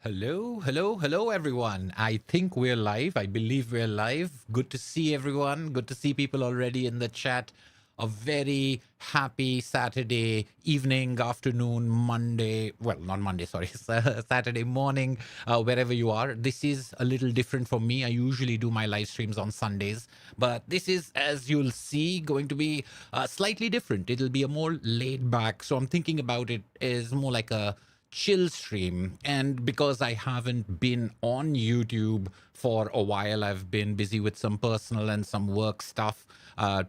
Hello, everyone. I think we're live. I believe we're live. Good to see everyone. Good to see people already in the chat. A very happy Saturday evening, afternoon, Monday. Well, not Monday, sorry. Saturday morning, wherever you are. This is a little different for me. I usually do my live streams on Sundays, but this is, as you'll see, going to be slightly different. It'll be a more laid back. So I'm thinking about it as more like a chill stream. And because I haven't been on YouTube for a while, I've been busy with some personal and some work stuff,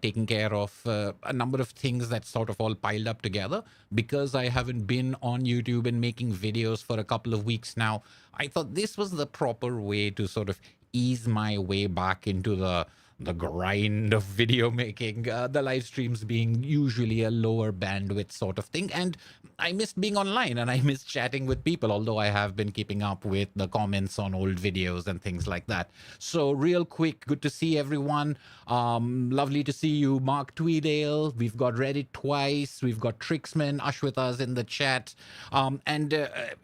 taking care of a number of things that sort of all piled up together. Because I haven't been on YouTube and making videos for a couple of weeks now, I thought this was the proper way to sort of ease my way back into the grind of video making, the live streams being usually a lower bandwidth sort of thing. And I missed being online and I miss chatting with people, although I have been keeping up with the comments on old videos and things like that. So real quick, good to see everyone. Lovely to see you, Mark Tweedale. We've got Reddit twice. We've got Trixman, Ashwita's in the chat. And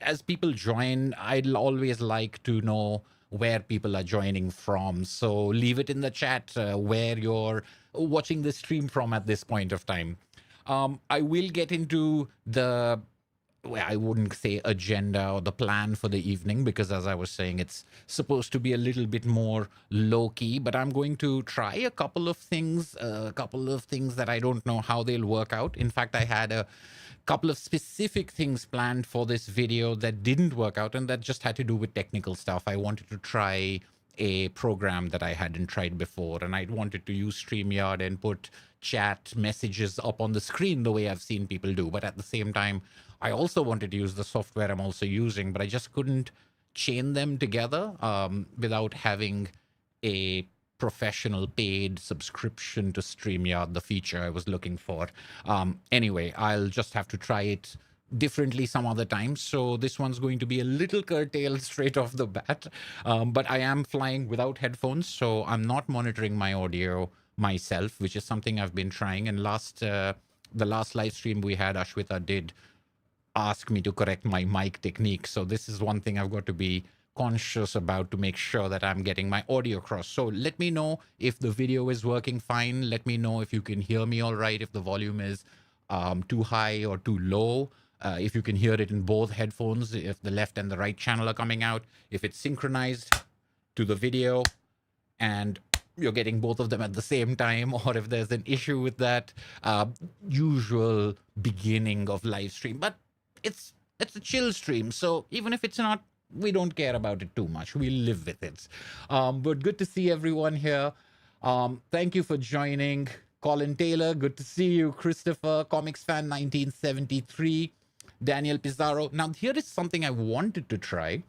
as people join, I'd always like to know where people are joining from. So leave it in the chat where you're watching the stream from at this point of time. I will get into the, well, I wouldn't say agenda or the plan for the evening, because as I was saying, it's supposed to be a little bit more low key, but I'm going to try a couple of things that I don't know how they'll work out. In fact, I had a couple of specific things planned for this video that didn't work out, and that just had to do with technical stuff. I wanted to try a program that I hadn't tried before, and I wanted to use StreamYard and put chat messages up on the screen the way I've seen people do. But at the same time, I also wanted to use the software I'm also using, but I just couldn't chain them together without having a professional paid subscription to StreamYard, the feature I was looking for. Anyway, I'll just have to try it differently some other time. So this one's going to be a little curtailed straight off the bat. But I am flying without headphones, so I'm not monitoring my audio myself, which is something I've been trying. And the last live stream we had, Ashwita did ask me to correct my mic technique. So this is one thing I've got to be conscious about to make sure that I'm getting my audio across. So let me know if the video is working fine. Let me know if you can hear me all right, if the volume is too high or too low, if you can hear it in both headphones, if the left and the right channel are coming out, if it's synchronized to the video and you're getting both of them at the same time, or if there's an issue with that. Usual beginning of live stream, but it's a chill stream, so even if it's not, we don't care about it too much. We live with it. But good to see everyone here. Thank you for joining. Colin Taylor, good to see you. Christopher, Comics Fan 1973. Daniel Pizarro. Now, here is something I wanted to try,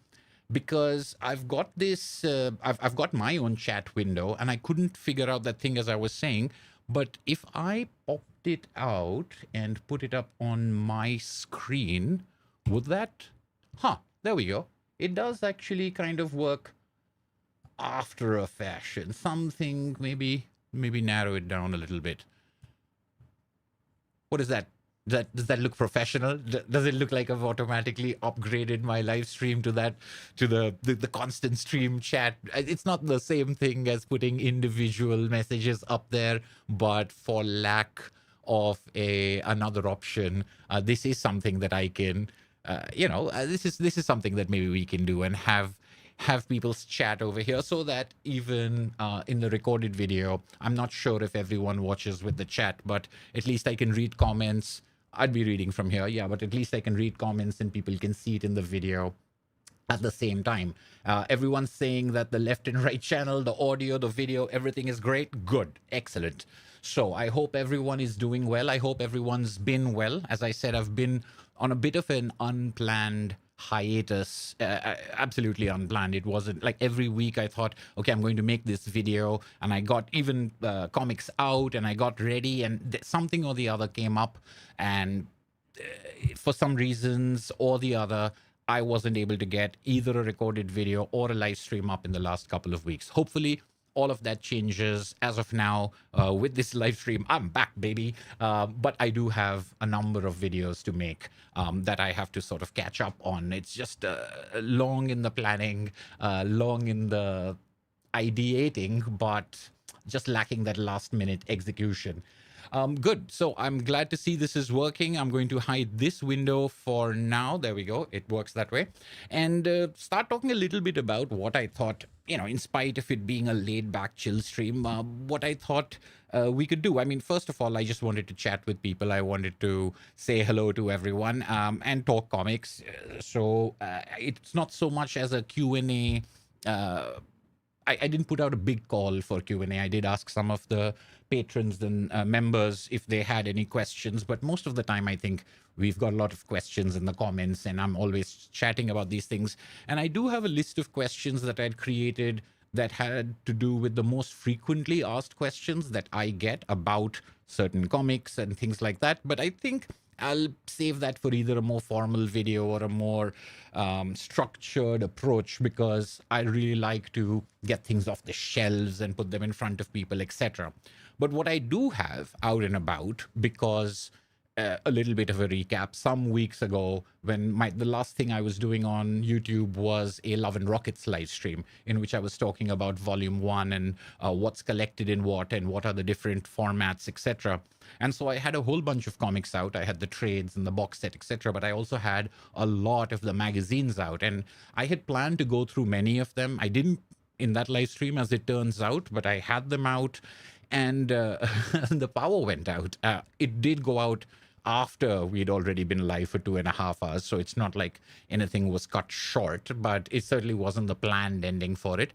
because I've got this, I've got my own chat window, and I couldn't figure out that thing as I was saying. But if I popped it out and put it up on my screen, would that? There we go. It does actually kind of work after a fashion. Something, maybe narrow it down a little bit. What is that? Does that look professional? Does it look like I've automatically upgraded my live stream to the constant stream chat? It's not the same thing as putting individual messages up there, but for lack of another option, this is something that I can, this is something that maybe we can do and have people's chat over here, so that even in the recorded video, I'm not sure if everyone watches with the chat, but at least I can read comments. I'd be reading from here, yeah, but at least I can read comments and people can see it in the video at the same time. Everyone's saying that the left and right channel, the audio, the video, everything is great. Good. Excellent. So I hope everyone is doing well. I hope everyone's been well. As I said, I've been on a bit of an unplanned hiatus, absolutely unplanned. It wasn't like every week I thought, okay, I'm going to make this video, and I got even comics out and I got ready, and something or the other came up, and for some reasons or the other, I wasn't able to get either a recorded video or a live stream up in the last couple of weeks. Hopefully all of that changes as of now with this live stream. I'm back, baby. But I do have a number of videos to make that I have to sort of catch up on. It's just long in the planning, long in the ideating, but just lacking that last minute execution. Good. So I'm glad to see this is working. I'm going to hide this window for now. There we go. It works that way. And start talking a little bit about what I thought, in spite of it being a laid back chill stream, what I thought we could do. I mean, first of all, I just wanted to chat with people. I wanted to say hello to everyone and talk comics. So it's not so much as a Q&A. I didn't put out a big call for Q&A. I did ask some of the patrons and members if they had any questions, but most of the time I think we've got a lot of questions in the comments, and I'm always chatting about these things. And I do have a list of questions that I'd created that had to do with the most frequently asked questions that I get about certain comics and things like that. But I think I'll save that for either a more formal video or a more structured approach, because I really like to get things off the shelves and put them in front of people, etc. But what I do have out and about, because a little bit of a recap. Some weeks ago, when the last thing I was doing on YouTube was a Love and Rockets live stream, in which I was talking about Volume 1 and what's collected in what and what are the different formats, etc. And so I had a whole bunch of comics out. I had the trades and the box set, etc. But I also had a lot of the magazines out, and I had planned to go through many of them. I didn't in that live stream, as it turns out, but I had them out, and the power went out. It did go out after we'd already been live for 2.5 hours. So it's not like anything was cut short, but it certainly wasn't the planned ending for it.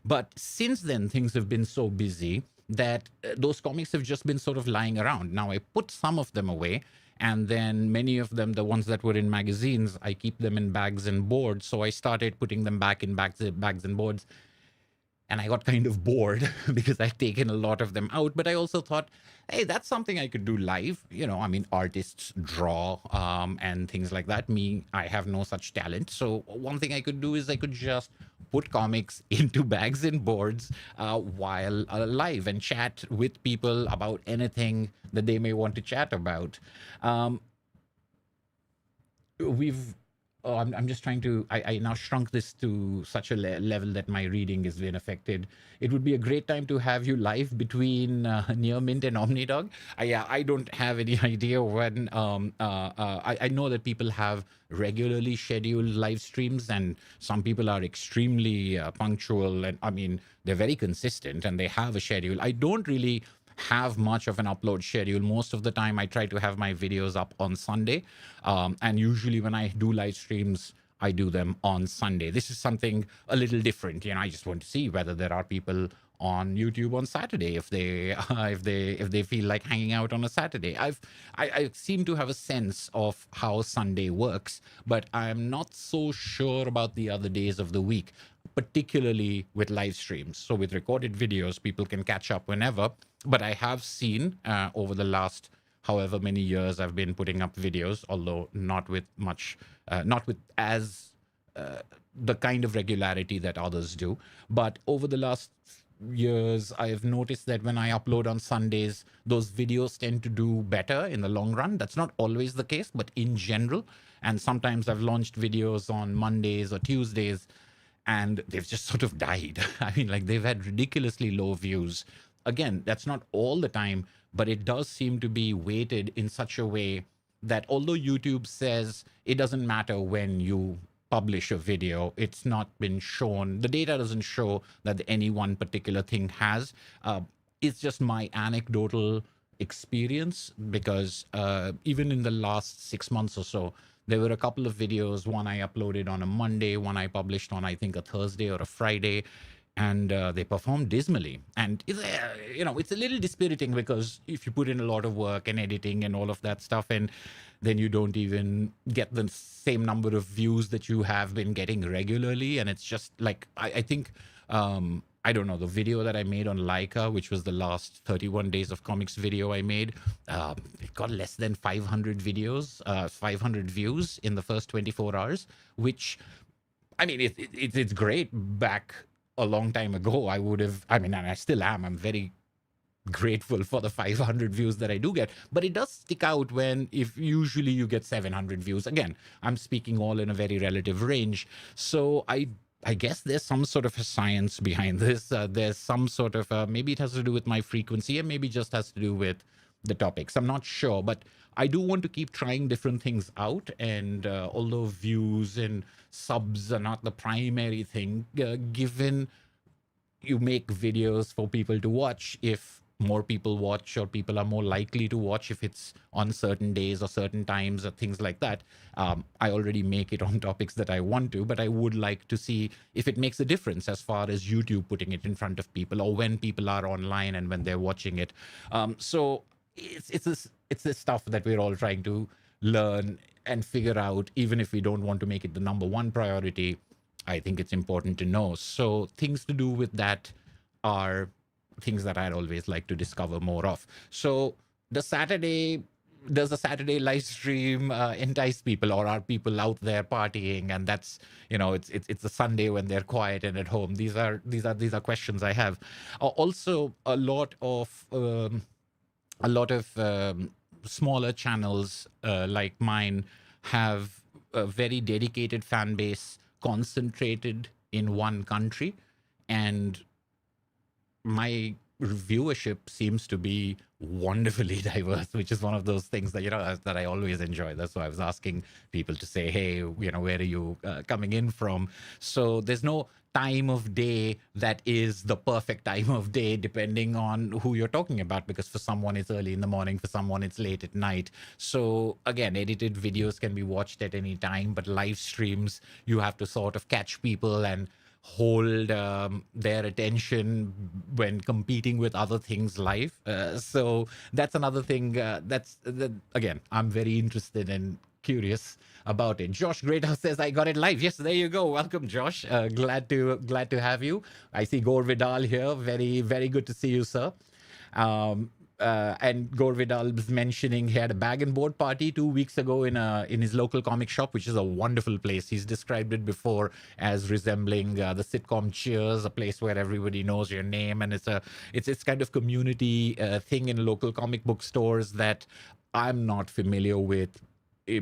But since then, things have been so busy that those comics have just been sort of lying around. Now, I put some of them away, and then many of them, the ones that were in magazines, I keep them in bags and boards. So I started putting them back in bags and boards. And I got kind of bored because I'd taken a lot of them out. But I also thought, hey, that's something I could do live. I mean, artists draw and things like that. Me, I have no such talent. So one thing I could do is I could just put comics into bags and boards while live and chat with people about anything that they may want to chat about. We've I'm just trying to, I now shrunk this to such a level that my reading is being affected. It would be a great time to have you live between Near Mint and Omnidog. I don't have any idea when. I know that people have regularly scheduled live streams, and some people are extremely punctual, and I mean, they're very consistent and they have a schedule. I don't really have much of an upload schedule. Most of the time I try to have my videos up on Sunday, and usually when I do live streams, I do them on Sunday. This is something a little different. I just want to see whether there are people on YouTube on Saturday if they if they feel like hanging out on a Saturday. I seem to have a sense of how Sunday works, but I'm not so sure about the other days of the week, particularly with live streams. So with recorded videos, people can catch up whenever. But I have seen over the last however many years I've been putting up videos, although not with much, not with as the kind of regularity that others do. But over the last years, I've noticed that when I upload on Sundays, those videos tend to do better in the long run. That's not always the case, but in general. And sometimes I've launched videos on Mondays or Tuesdays, and they've just sort of died. I mean, like, they've had ridiculously low views. Again, that's not all the time, but it does seem to be weighted in such a way that although YouTube says it doesn't matter when you publish a video, it's not been shown, the data doesn't show that any one particular thing has. It's just my anecdotal experience, because even in the last 6 months or so, there were a couple of videos. One I uploaded on a Monday, one I published on, I think, a Thursday or a Friday, and they performed dismally. And it's a little dispiriting, because if you put in a lot of work and editing and all of that stuff, and then you don't even get the same number of views that you have been getting regularly, and it's just like, I think I don't know, the video that I made on Laika, which was the last 31 days of comics video I made, it got less than 500 videos, 500 views in the first 24 hours, which, I mean, it's great back a long time ago, I would have, I mean, and I still am, I'm very grateful for the 500 views that I do get, but it does stick out when, if usually you get 700 views. Again, I'm speaking all in a very relative range. So I guess there's some sort of a science behind this. There's some sort of maybe it has to do with my frequency, and maybe just has to do with the topics. I'm not sure, but I do want to keep trying different things out. And although views and subs are not the primary thing, given you make videos for people to watch, if more people watch, or people are more likely to watch if it's on certain days or certain times or things like that. I already make it on topics that I want to, but I would like to see if it makes a difference as far as YouTube putting it in front of people, or when people are online and when they're watching it. So it's this stuff that we're all trying to learn and figure out, even if we don't want to make it the number one priority. I think it's important to know. So things to do with that are things that I'd always like to discover more of. So does the Saturday live stream entice people, or are people out there partying? And that's, it's a Sunday when they're quiet and at home. These are questions I have. Also, a lot of smaller channels like mine have a very dedicated fan base concentrated in one country, and my viewership seems to be wonderfully diverse, which is one of those things that that I always enjoy. That's why I was asking people to say, hey, where are you coming in from? So there's no time of day that is the perfect time of day, depending on who you're talking about, because for someone it's early in the morning, for someone it's late at night. So again, edited videos can be watched at any time, but live streams, you have to sort of catch people and hold their attention when competing with other things live. So that's another thing. Again, I'm very interested and curious about it. Josh Greathouse says, I got it live. Yes, there you go. Welcome, Josh. Glad to have you. I see Gore Vidal here. Very, very good to see you, sir. And Gore Vidal was mentioning he had a bag and board party 2 weeks ago in his local comic shop, which is a wonderful place. He's described it before as resembling the sitcom Cheers, a place where everybody knows your name, and it's kind of community thing in local comic book stores that I'm not familiar with.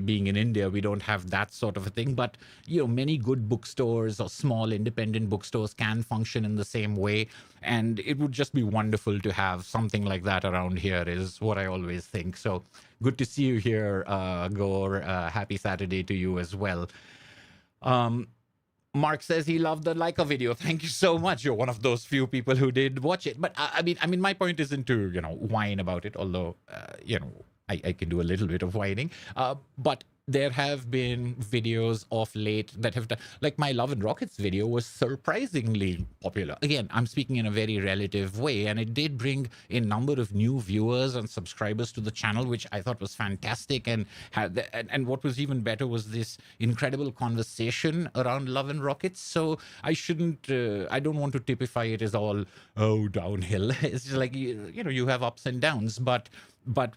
Being in India, we don't have that sort of a thing, but many good bookstores or small independent bookstores can function in the same way, and it would just be wonderful to have something like that around here, is what I always think. So good to see you here, Gore. Happy Saturday to you as well. Mark says he loved the Leica video. Thank you so much. You're one of those few people who did watch it. But I mean, my point isn't to whine about it, although I can do a little bit of whining. But there have been videos of late that have done, like my Love and Rockets video was surprisingly popular. Again, I'm speaking in a very relative way, and it did bring a number of new viewers and subscribers to the channel, which I thought was fantastic. And what was even better was this incredible conversation around Love and Rockets. So I don't want to typify it as all downhill. It's just like you have ups and downs, but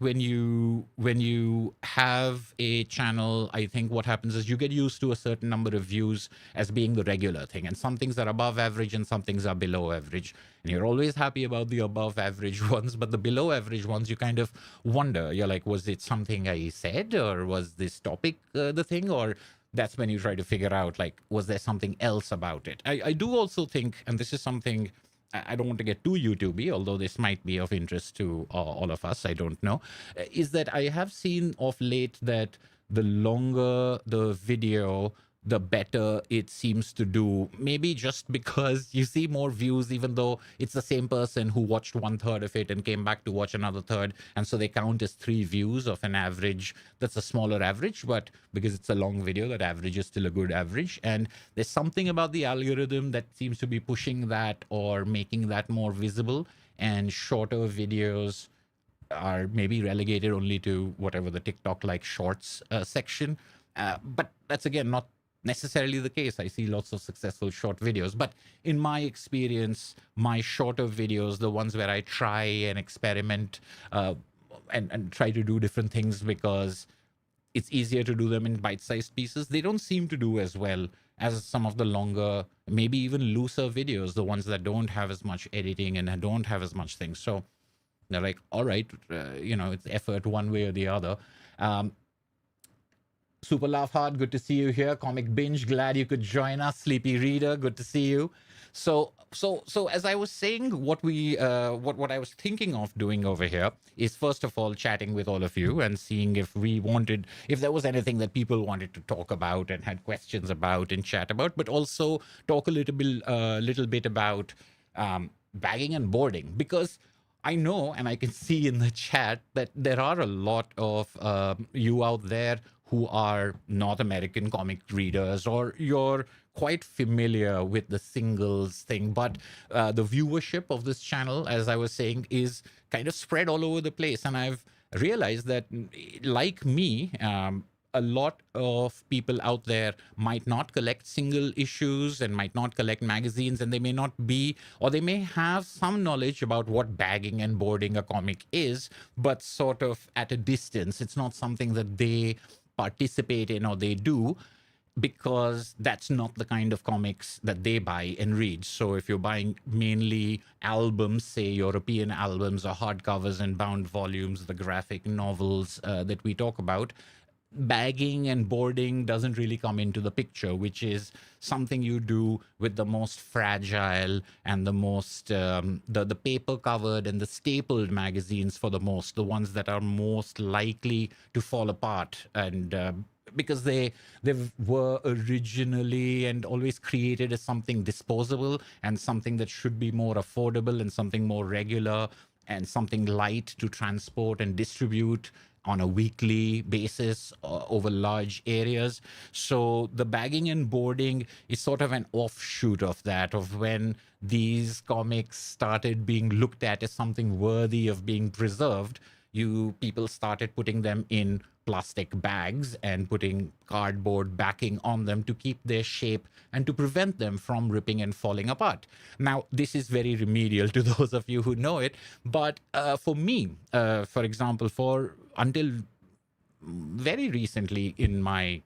when you have a channel, I think what happens is you get used to a certain number of views as being the regular thing, and some things are above average and some things are below average, and you're always happy about the above average ones, but the below average ones, you kind of wonder. You're like, was it something I said, or was this topic the thing? Or that's when you try to figure out, like, was there something else about it? I do also think, and this is something, I don't want to get too YouTubey, although this might be of interest to all of us, I don't know, is that I have seen of late that the longer the video, the better it seems to do. Maybe just because you see more views, even though it's the same person who watched 1/3 of it and came back to watch another third. And so they count as 3 views of an average. That's a smaller average, but because it's a long video, that average is still a good average. And there's something about the algorithm that seems to be pushing that or making that more visible. And shorter videos are maybe relegated only to whatever the TikTok like shorts section. But that's again not necessarily the case. I see lots of successful short videos, but in my experience, my shorter videos, the ones where I try and experiment and try to do different things because it's easier to do them in bite-sized pieces, they don't seem to do as well as some of the longer, maybe even looser videos, the ones that don't have as much editing and don't have as much things. So they're like, all right, it's effort one way or the other. Um, Super Laugh Hard, good to see you here. Comic Binge, glad you could join us. Sleepy Reader, good to see you. So as I was saying, what I was thinking of doing over here is, first of all, chatting with all of you and seeing if there was anything that people wanted to talk about and had questions about and chat about, but also talk a little bit about bagging and boarding, because I know and I can see in the chat that there are a lot of you out there who are North American comic readers, or you're quite familiar with the singles thing. But the viewership of this channel, as I was saying, is kind of spread all over the place. And I've realized that, like me, a lot of people out there might not collect single issues and might not collect magazines, and they may not be, or they may have some knowledge about what bagging and boarding a comic is, but sort of at a distance. It's not something that they participate in or they do, because that's not the kind of comics that they buy and read. So if you're buying mainly albums, say European albums or hardcovers and bound volumes, the graphic novels that we talk about, bagging and boarding doesn't really come into the picture, which is something you do with the most fragile and the most the paper covered and the stapled magazines, for the ones that are most likely to fall apart, and because they were originally and always created as something disposable and something that should be more affordable and something more regular and something light to transport and distribute on a weekly basis over large areas. So the bagging and boarding is sort of an offshoot of that, of when these comics started being looked at as something worthy of being preserved. People started putting them in plastic bags and putting cardboard backing on them to keep their shape and to prevent them from ripping and falling apart. Now, this is very remedial to those of you who know it, but for me, for example, until very recently in my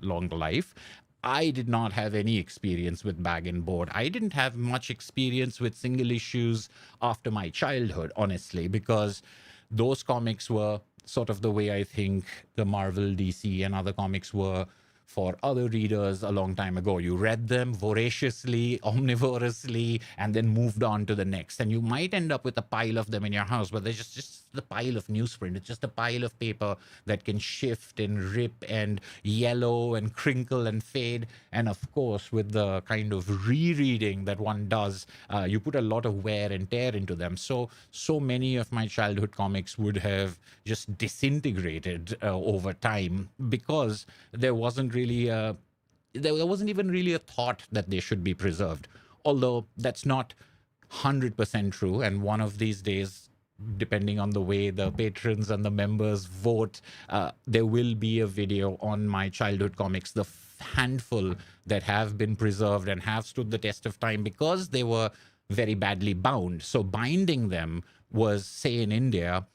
long life, I did not have any experience with bag and board. I didn't have much experience with single issues after my childhood, honestly, because those comics were sort of the way I think the Marvel, DC, and other comics were for other readers a long time ago. You read them voraciously, omnivorously, and then moved on to the next. And you might end up with a pile of them in your house, but they're just the pile of newsprint. It's just a pile of paper that can shift and rip and yellow and crinkle and fade. And of course, with the kind of rereading that one does, you put a lot of wear and tear into them. So many of my childhood comics would have just disintegrated over time, because there wasn't even really a thought that they should be preserved. Although that's not 100% true. And one of these days, depending on the way the patrons and the members vote, there will be a video on my childhood comics, the handful that have been preserved and have stood the test of time because they were very badly bound. So binding them was, say, in India,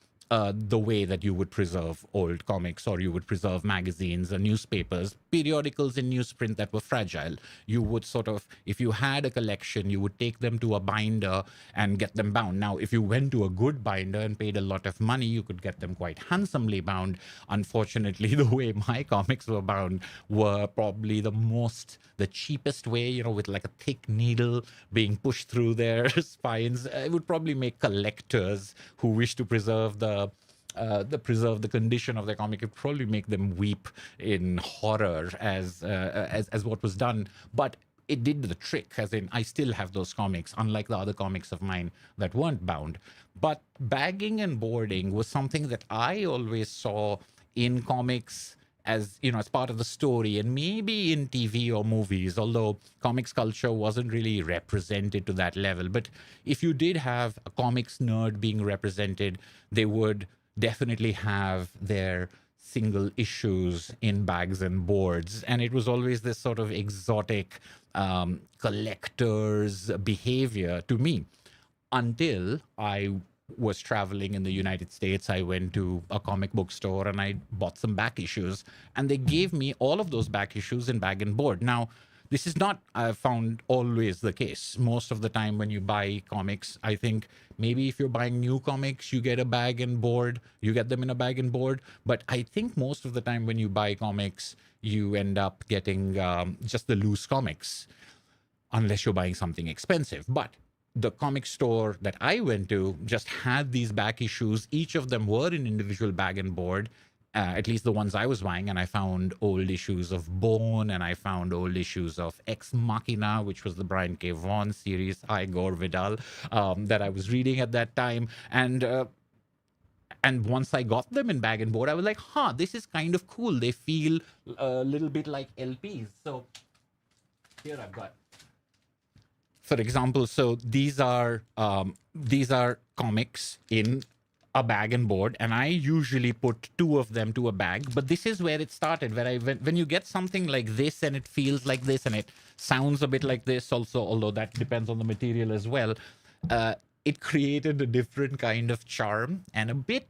the way that you would preserve old comics, or you would preserve magazines or newspapers, periodicals in newsprint that were fragile. You would sort of, if you had a collection, you would take them to a binder and get them bound. Now, if you went to a good binder and paid a lot of money, you could get them quite handsomely bound. Unfortunately, the way my comics were bound were probably the cheapest way, with like a thick needle being pushed through their spines. It would probably make collectors who wish to preserve the condition of their comic. It would probably make them weep in horror as what was done. But it did the trick, as in I still have those comics, unlike the other comics of mine that weren't bound. But bagging and boarding was something that I always saw in comics as part of the story, and maybe in TV or movies, although comics culture wasn't really represented to that level. But if you did have a comics nerd being represented, they would definitely have their single issues in bags and boards. And it was always this sort of exotic collector's behavior to me, until I was traveling in the United States, I went to a comic book store and I bought some back issues, and they gave me all of those back issues in bag and board. Now, this is not, I've found, always the case. Most of the time when you buy comics, I think maybe if you're buying new comics, you get a bag and board, you get them in a bag and board. But I think most of the time when you buy comics, you end up getting just the loose comics, unless you're buying something expensive. But the comic store that I went to just had these back issues. Each of them were in individual bag and board, at least the ones I was buying. And I found old issues of Bone, and I found old issues of Ex Machina, which was the Brian K. Vaughan series, Igor Vidal, that I was reading at that time. And once I got them in bag and board, I was like, huh, this is kind of cool. They feel a little bit like LPs. So here I've got, for example, so these are comics in a bag and board, and I usually put 2 of them to a bag. But this is where it started, where when you get something like this and it feels like this and it sounds a bit like this also, although that depends on the material as well, it created a different kind of charm and a bit,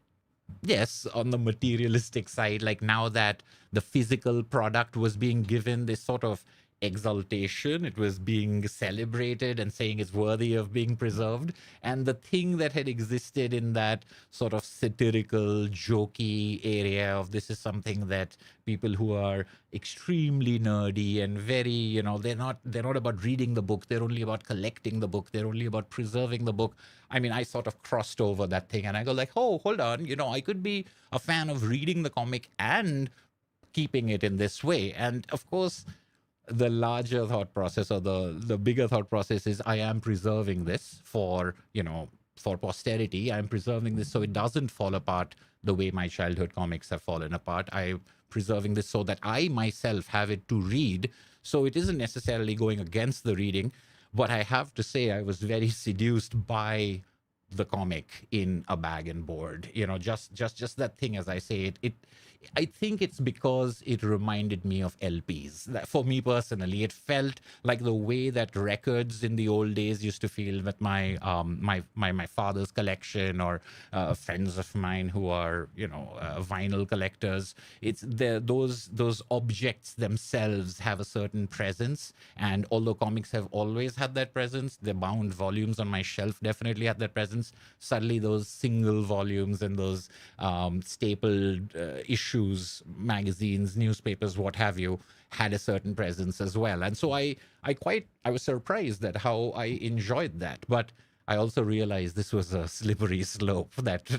yes, on the materialistic side. Like, now that the physical product was being given this sort of exaltation, it was being celebrated and saying it's worthy of being preserved. And the thing that had existed in that sort of satirical, jokey area of this is something that people who are extremely nerdy and very, they're not about reading the book, they're only about collecting the book, they're only about preserving the book. I mean, I sort of crossed over that thing and I go like, oh, hold on, I could be a fan of reading the comic and keeping it in this way. And of course, the larger thought process, or the bigger thought process, is I am preserving this for posterity. I'm preserving this so it doesn't fall apart the way my childhood comics have fallen apart. I'm preserving this so that I myself have it to read. So it isn't necessarily going against the reading. But I have to say, I was very seduced by the comic in a bag and board. Just that thing, as I say, it I think it's because it reminded me of LPs. For me personally, it felt like the way that records in the old days used to feel with my father's collection, or friends of mine who are vinyl collectors. It's those objects themselves have a certain presence, and although comics have always had that presence, the bound volumes on my shelf definitely had that presence. Suddenly, those single volumes and those stapled issues, magazines, newspapers, what have you, had a certain presence as well. And so I was surprised at how I enjoyed that. But I also realized this was a slippery slope, that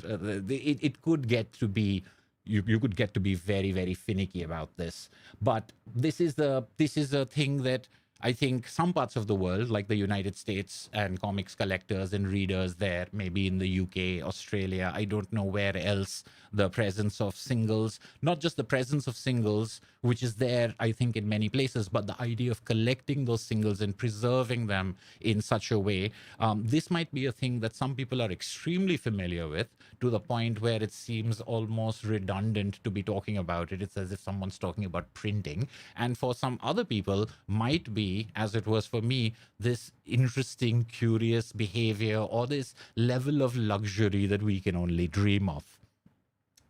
it could get to be, you could get to be very, very finicky about this. But this is a thing that I think some parts of the world, like the United States and comics collectors and readers there, maybe in the UK, Australia, I don't know where else, the presence of singles, not just the presence of singles, which is there, I think, in many places, but the idea of collecting those singles and preserving them in such a way. This might be a thing that some people are extremely familiar with, to the point where it seems almost redundant to be talking about it. It's as if someone's talking about printing. And for some other people, might be, as it was for me, this interesting, curious behavior, or this level of luxury that we can only dream of.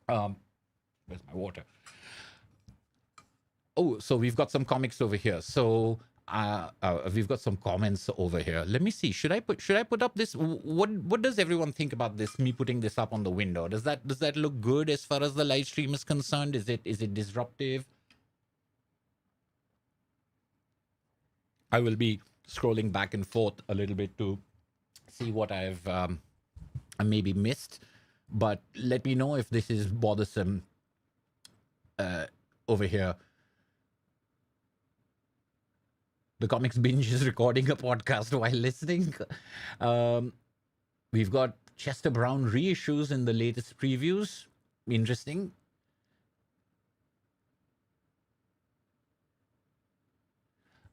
Where's my water? Oh, so we've got some comics over here. So we've got some comments over here. Let me see. Should I put up this? What does everyone think about this? Me putting this up on the window. Does that look good as far as the live stream is concerned? Is it disruptive? I will be scrolling back and forth a little bit to see what I've maybe missed. But let me know if this is bothersome over here. The Comics Binge is recording a podcast while listening. We've got Chester Brown reissues in the latest previews. Interesting.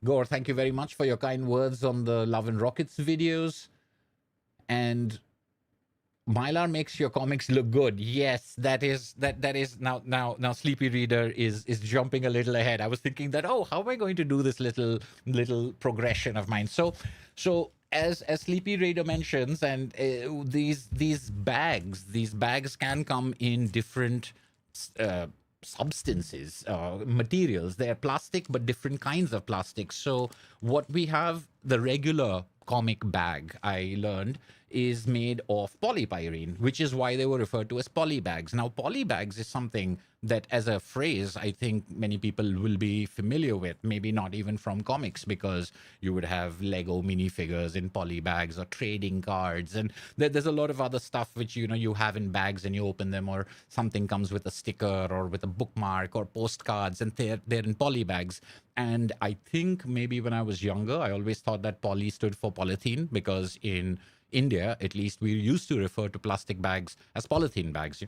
Gore, thank you very much for your kind words on the Love and Rockets videos. And Mylar makes your comics look good. Yes, that is now Sleepy Reader is jumping a little ahead. I was thinking that, oh, how am I going to do this little progression of mine? So as Sleepy Raider mentions, and these bags can come in different uh, substances, materials. They're plastic, but different kinds of plastic. So what we have, the regular comic bag, I learned, is made of polypyrene, which is why they were referred to as polybags. Now, polybags is something that, as a phrase, I think many people will be familiar with, maybe not even from comics, because you would have Lego minifigures in polybags or trading cards. And there's a lot of other stuff which, you have in bags and you open them, or something comes with a sticker or with a bookmark or postcards, and they're in polybags. And I think maybe when I was younger, I always thought that poly stood for polythene, because in India, at least, we used to refer to plastic bags as polythene bags,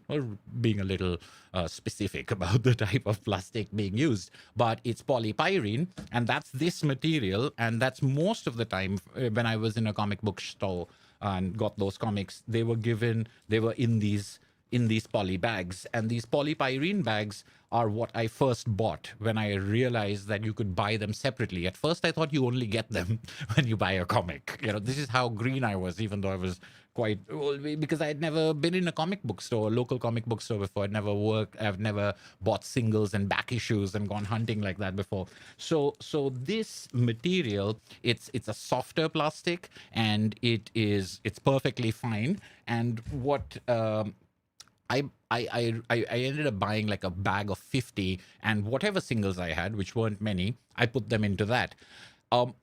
being a little specific about the type of plastic being used. But it's polypyrene, and that's this material. And that's most of the time when I was in a comic book store and got those comics, they were in these poly bags. And these polypyrene bags are what I first bought when I realized that you could buy them separately. At first, I thought you only get them when you buy a comic. This is how green I was, even though I was quite old, because I had never been in a comic book store, a local comic book store before. I've never bought singles and back issues and gone hunting like that before. So this material, it's a softer plastic, and it's perfectly fine. And what I ended up buying like a bag of 50, and whatever singles I had, which weren't many, I put them into that.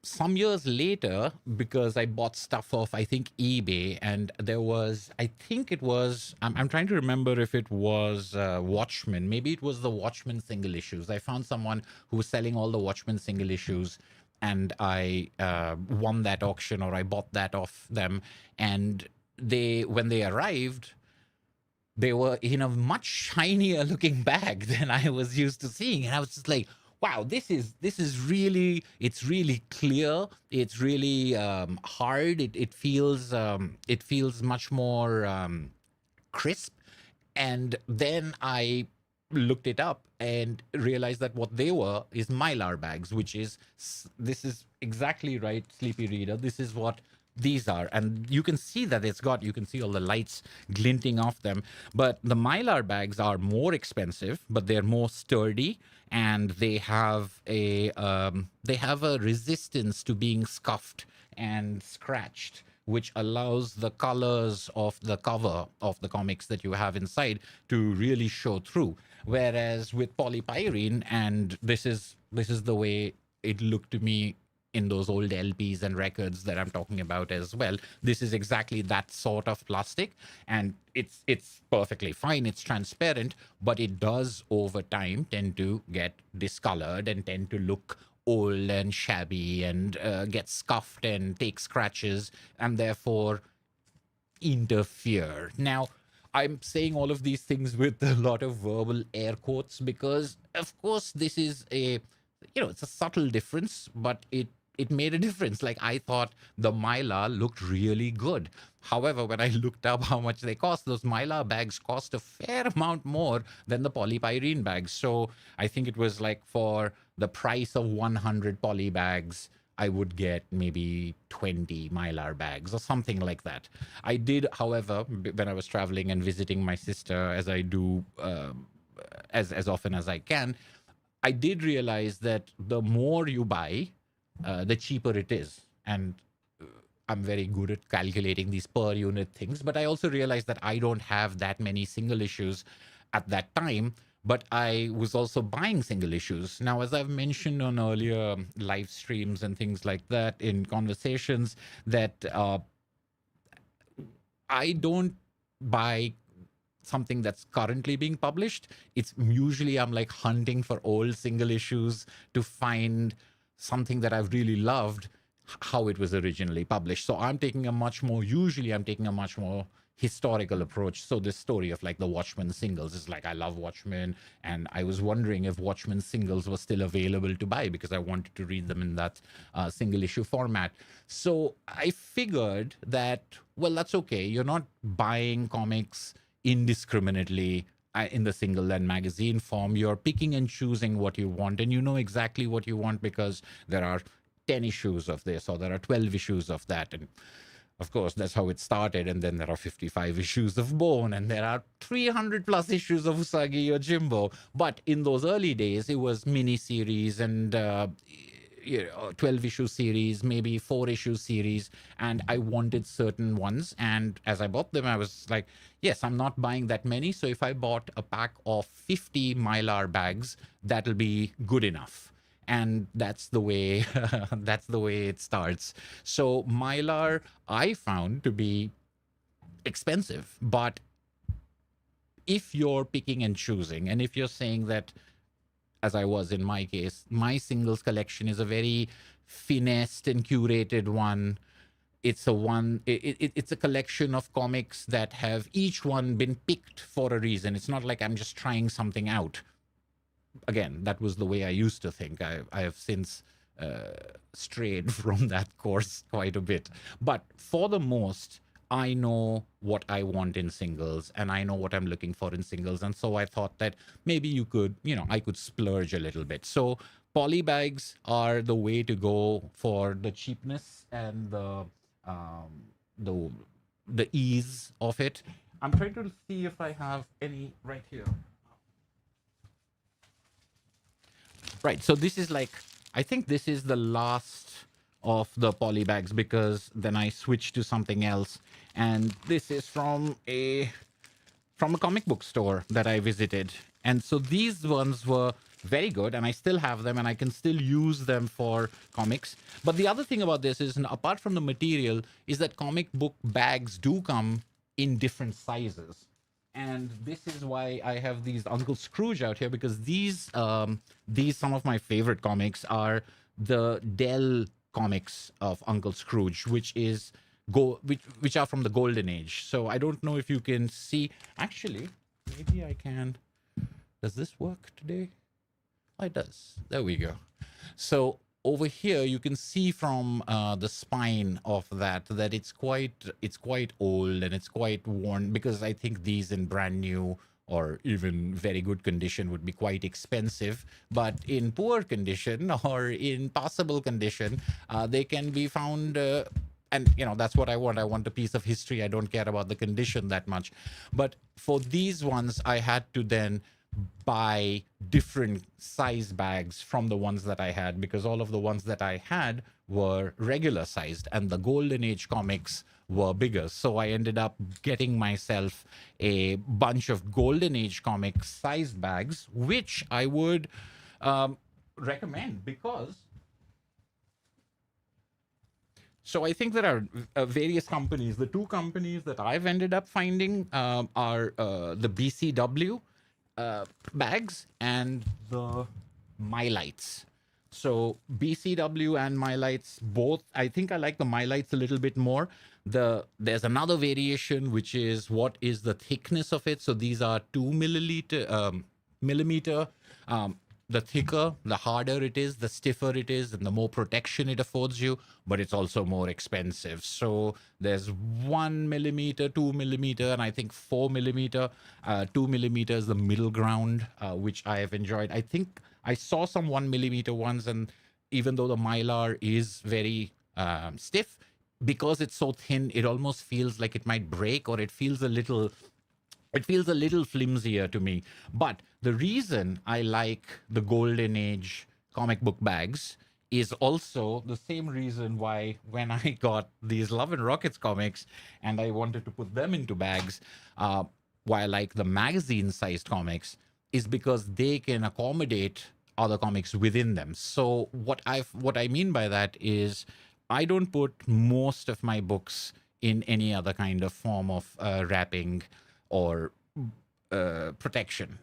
Some years later, because I bought stuff off, I think, eBay, and there was, I think it was, I'm trying to remember if it was Watchmen. Maybe it was the Watchmen single issues. I found someone who was selling all the Watchmen single issues, and I won that auction, or I bought that off them. And when they arrived, they were in a much shinier looking bag than I was used to seeing. And I was just like, wow, this is really, it's really clear. It's really hard. It feels much more crisp. And then I looked it up and realized that what they were is Mylar bags, this is exactly right, Sleepy Reader. This is what these are. And you can see that you can see all the lights glinting off them. But the Mylar bags are more expensive, but they're more sturdy, and they have a resistance to being scuffed and scratched, which allows the colors of the cover of the comics that you have inside to really show through. Whereas with polypyrene, and this is the way it looked to me in those old LPs and records that I'm talking about as well. This is exactly that sort of plastic, and it's perfectly fine. It's transparent, but it does over time tend to get discolored and tend to look old and shabby, and get scuffed and take scratches, and therefore interfere. Now, I'm saying all of these things with a lot of verbal air quotes, because of course this is it's a subtle difference, but it made a difference. Like, I thought the Mylar looked really good. However, when I looked up how much they cost, those Mylar bags cost a fair amount more than the polypyrene bags. So I think it was like, for the price of 100 poly bags, I would get maybe 20 Mylar bags or something like that. I did, however, when I was traveling and visiting my sister, as I do as often as I can, I did realize that the more you buy, the cheaper it is. And I'm very good at calculating these per unit things, but I also realized that I don't have that many single issues at that time, but I was also buying single issues. Now, as I've mentioned on earlier live streams and things like that, in conversations, that I don't buy something that's currently being published. It's usually, I'm like hunting for old single issues to find something that I've really loved, how it was originally published. So I'm taking a much more historical approach. So this story of like the Watchmen singles is like, I love Watchmen, and I was wondering if Watchmen singles were still available to buy, because I wanted to read them in that single issue format. So I figured that, well, that's okay. You're not buying comics indiscriminately in the single and magazine form. You're picking and choosing what you want, and you know exactly what you want, because there are 10 issues of this, or there are 12 issues of that. And of course, that's how it started. And then there are 55 issues of Bone, and there are 300 plus issues of Usagi Yojimbo. But in those early days, it was mini series and 12 issue series, maybe 4 issue series. And I wanted certain ones. And as I bought them, I was like, yes, I'm not buying that many. So if I bought a pack of 50 Mylar bags, that'll be good enough. And that's the way that's the way it starts. So Mylar I found to be expensive, but if you're picking and choosing, and if you're saying that, as I was in my case, my singles collection is a very finessed and curated one. It's it's a collection of comics that have each one been picked for a reason. It's not like I'm just trying something out. Again, that was the way I used to think. I have since strayed from that course quite a bit. But for the most, I know what I want in singles, and I know what I'm looking for in singles. And so I thought that maybe I could splurge a little bit. So poly bags are the way to go for the cheapness and the ease of it. I'm trying to see if I have any right here. Right. So this is like, I think this is the last of the poly bags, because then I switched to something else. And this is from a comic book store that I visited. And so these ones were very good, and I still have them, and I can still use them for comics. But the other thing about this is, apart from the material, is that comic book bags do come in different sizes. And this is why I have these Uncle Scrooge out here, because these some of my favorite comics are the Dell comics of Uncle Scrooge, which are from the Golden Age. So I don't know if you can see. Actually, maybe I can. Does this work today? Oh, it does. There we go. So over here, you can see from the spine of that it's quite old and it's quite worn, because I think these in brand new or even very good condition would be quite expensive. But in poor condition or in passable condition, they can be found. And that's what I want. I want a piece of history. I don't care about the condition that much. But for these ones, I had to then buy different size bags from the ones that I had, because all of the ones that I had were regular sized and the Golden Age comics were bigger. So I ended up getting myself a bunch of Golden Age comic size bags, which I would recommend, because so I think there are various companies. The two companies that I've ended up finding are the BCW bags and the Mylites. So BCW and Mylites both, I think I like the Mylites a little bit more. There's another variation, which is what is the thickness of it. So these are 2 millimeter. The thicker, the harder it is, the stiffer it is, and the more protection it affords you, but it's also more expensive. So there's 1 millimeter, 2 millimeter, and I think 4 millimeter. 2 millimeter is the middle ground, which I have enjoyed. I think I saw some 1 millimeter ones, and even though the Mylar is very stiff, because it's so thin, it almost feels like it might break, or it feels a little flimsier to me. But the reason I like the Golden Age comic book bags is also the same reason why, when I got these Love and Rockets comics and I wanted to put them into bags, why I like the magazine sized comics, is because they can accommodate other comics within them. So what I mean by that is, I don't put most of my books in any other kind of form of wrapping or protection.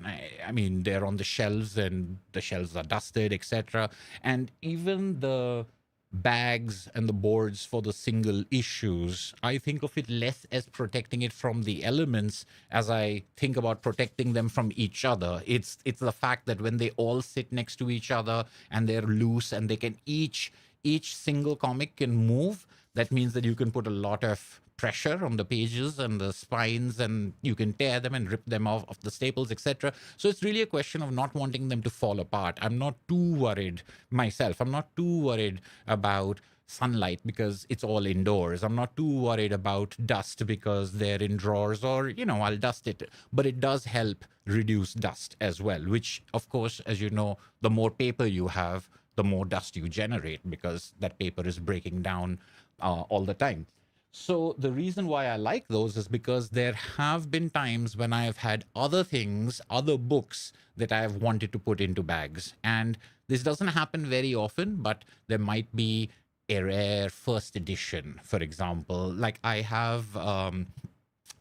I mean, they're on the shelves, and the shelves are dusted, etc. And even the bags and the boards for the single issues, I think of it less as protecting it from the elements as I think about protecting them from each other. It's the fact that when they all sit next to each other and they're loose and they can each single comic can move, that means that you can put a lot of pressure on the pages and the spines, and you can tear them and rip them off of the staples, etc. So it's really a question of not wanting them to fall apart. I'm not too worried myself. I'm not too worried about sunlight because it's all indoors. I'm not too worried about dust because they're in drawers, or, I'll dust it. But it does help reduce dust as well, which, of course, as you know, the more paper you have, the more dust you generate because that paper is breaking down all the time. So the reason why I like those is because there have been times when I have had other things, other books that I have wanted to put into bags. And this doesn't happen very often, but there might be a rare first edition, for example. Like I have a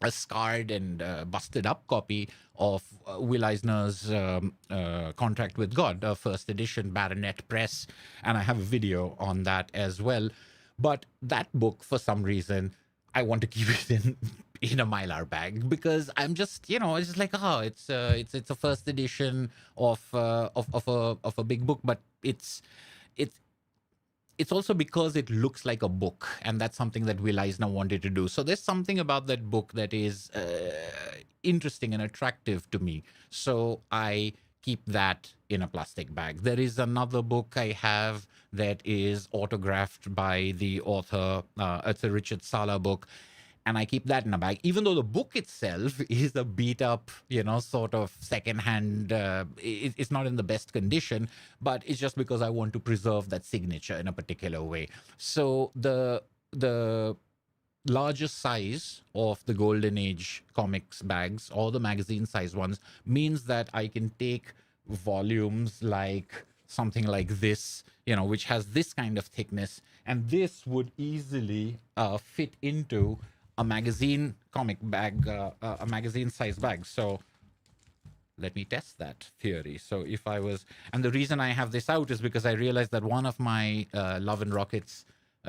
scarred and busted up copy of Will Eisner's Contract with God, first edition, Baronet Press, and I have a video on that as well. But that book, for some reason, I want to keep it in a mylar bag because I'm just, it's just like, it's a first edition of a big book, but it's also because it looks like a book, and that's something that Will Eisner wanted to do. So there's something about that book that is interesting and attractive to me. So I keep that in a plastic bag. There is another book I have that is autographed by the author. It's a Richard Sala book. And I keep that in a bag, even though the book itself is a beat up, sort of secondhand. It's not in the best condition, but it's just because I want to preserve that signature in a particular way. So the largest size of the Golden Age comics bags, or the magazine size ones, means that I can take volumes like something like this, which has this kind of thickness, and this would easily fit into a magazine comic bag, a magazine size bag. So let me test that theory. So if I was, and the reason I have this out is because I realized that one of my Love and Rockets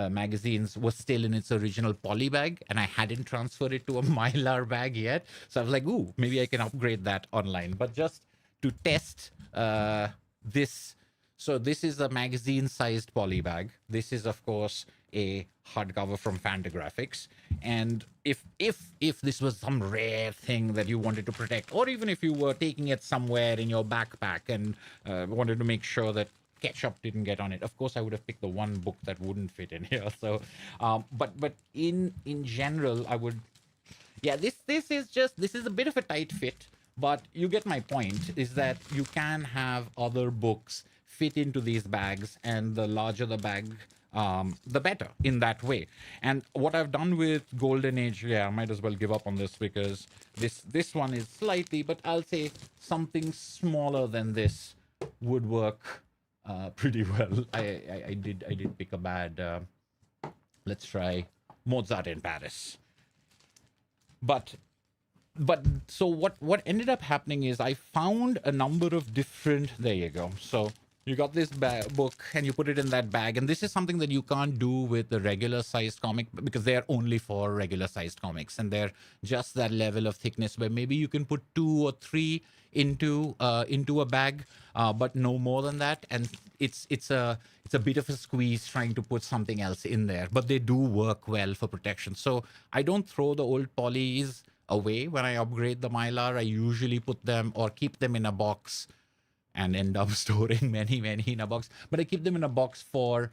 magazines was still in its original poly bag, and I hadn't transferred it to a mylar bag yet. So I was like, ooh, maybe I can upgrade that online. But just to test this, so this is a magazine sized poly bag. This is, of course, a hardcover from Fantagraphics. And if this was some rare thing that you wanted to protect, or even if you were taking it somewhere in your backpack and wanted to make sure that ketchup didn't get on it, of course I would have picked the one book that wouldn't fit in here. So but in general, I would, this is a bit of a tight fit, but you get my point, is that you can have other books fit into these bags, and the larger the bag, the better in that way. And what I've done with Golden Age, I might as well give up on this because this one is slightly, but I'll say something smaller than this would work pretty well. I did pick a bad. Let's try Mozart in Paris. But so what ended up happening is I found a number of different. There you go. So you got this book and you put it in that bag. And this is something that you can't do with the regular sized comic because they're only for regular sized comics. And they're just that level of thickness where maybe you can put 2 or 3 into a bag, but no more than that. And it's a bit of a squeeze trying to put something else in there. But they do work well for protection. So I don't throw the old polys away when I upgrade the mylar. I usually put them or keep them in a box and end up storing many in a box. But I keep them in a box for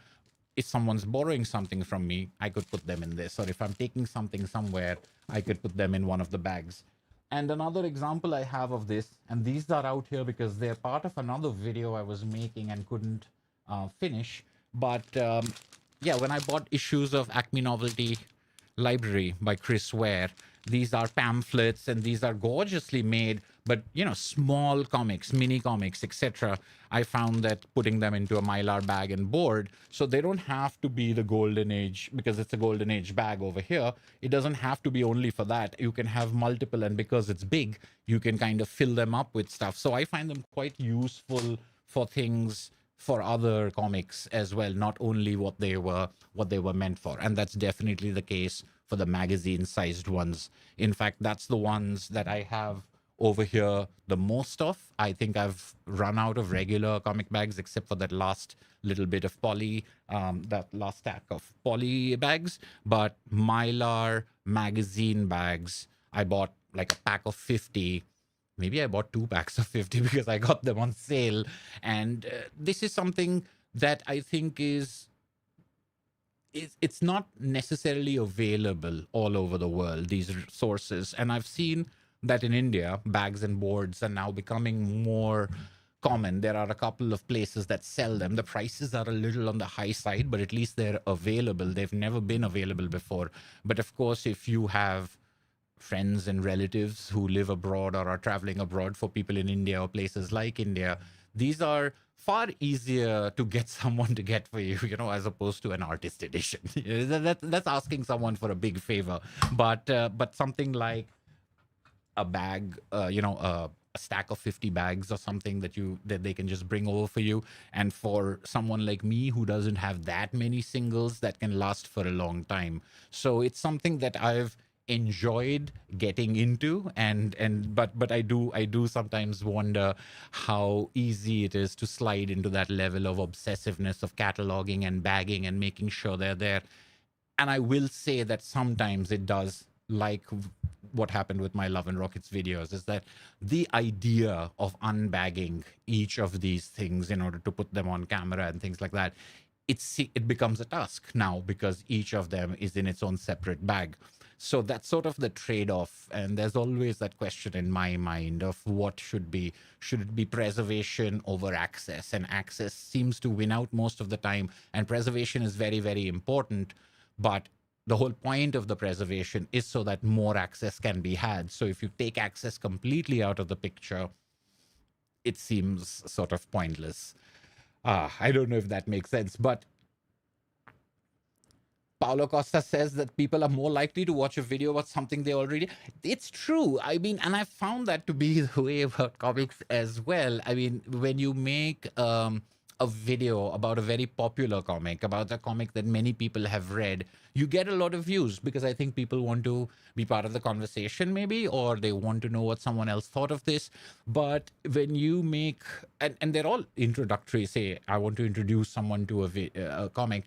if someone's borrowing something from me, I could put them in this. Or if I'm taking something somewhere, I could put them in one of the bags. And another example I have of this, and these are out here because they're part of another video I was making and couldn't finish. But when I bought issues of Acme Novelty Library by Chris Ware, these are pamphlets and these are gorgeously made, but small comics, mini comics, etc. I found that putting them into a mylar bag and board, so they don't have to be the Golden Age, because it's a Golden Age bag over here. It doesn't have to be only for that. You can have multiple, and because it's big, you can kind of fill them up with stuff. So I find them quite useful for things, for other comics as well, not only what they were meant for. And that's definitely the case for the magazine sized ones. In fact, that's the ones that I have over here the most of. I think I've run out of regular comic bags except for that last little bit of poly, that last stack of poly bags. But Mylar magazine bags, I bought like a pack of 50. Maybe I bought 2 packs of 50 because I got them on sale. And this is something that I think it's not necessarily available all over the world, these sources. And I've seen that in India, bags and boards are now becoming more common. There are a couple of places that sell them. The prices are a little on the high side, but at least they're available. They've never been available before. But of course, if you have friends and relatives who live abroad or are traveling abroad, for people in India or places like India, these are far easier to get someone to get for you, as opposed to an artist edition. That's asking someone for a big favor. But something like a bag, a stack of 50 bags or something that they can just bring over for you. And for someone like me who doesn't have that many singles, that can last for a long time. So it's something that I've enjoyed getting into, but I do sometimes wonder how easy it is to slide into that level of obsessiveness of cataloging and bagging and making sure they're there. And I will say that sometimes it does, like what happened with my Love and Rockets videos, is that the idea of unbagging each of these things in order to put them on camera and things like that, it becomes a task now because each of them is in its own separate bag. So that's sort of the trade-off. And there's always that question in my mind of what should it be preservation over access? And access seems to win out most of the time. And preservation is very, very important. But the whole point of the preservation is so that more access can be had. So if you take access completely out of the picture, it seems sort of pointless. I don't know if that makes sense, but Paulo Costa says that people are more likely to watch a video about something they already. It's true. I mean, and I found that to be the way about comics as well. I mean, when you make a video about a very popular comic, about a comic that many people have read, you get a lot of views because I think people want to be part of the conversation, maybe, or they want to know what someone else thought of this. But when you make, and they're all introductory, say, I want to introduce someone to a comic.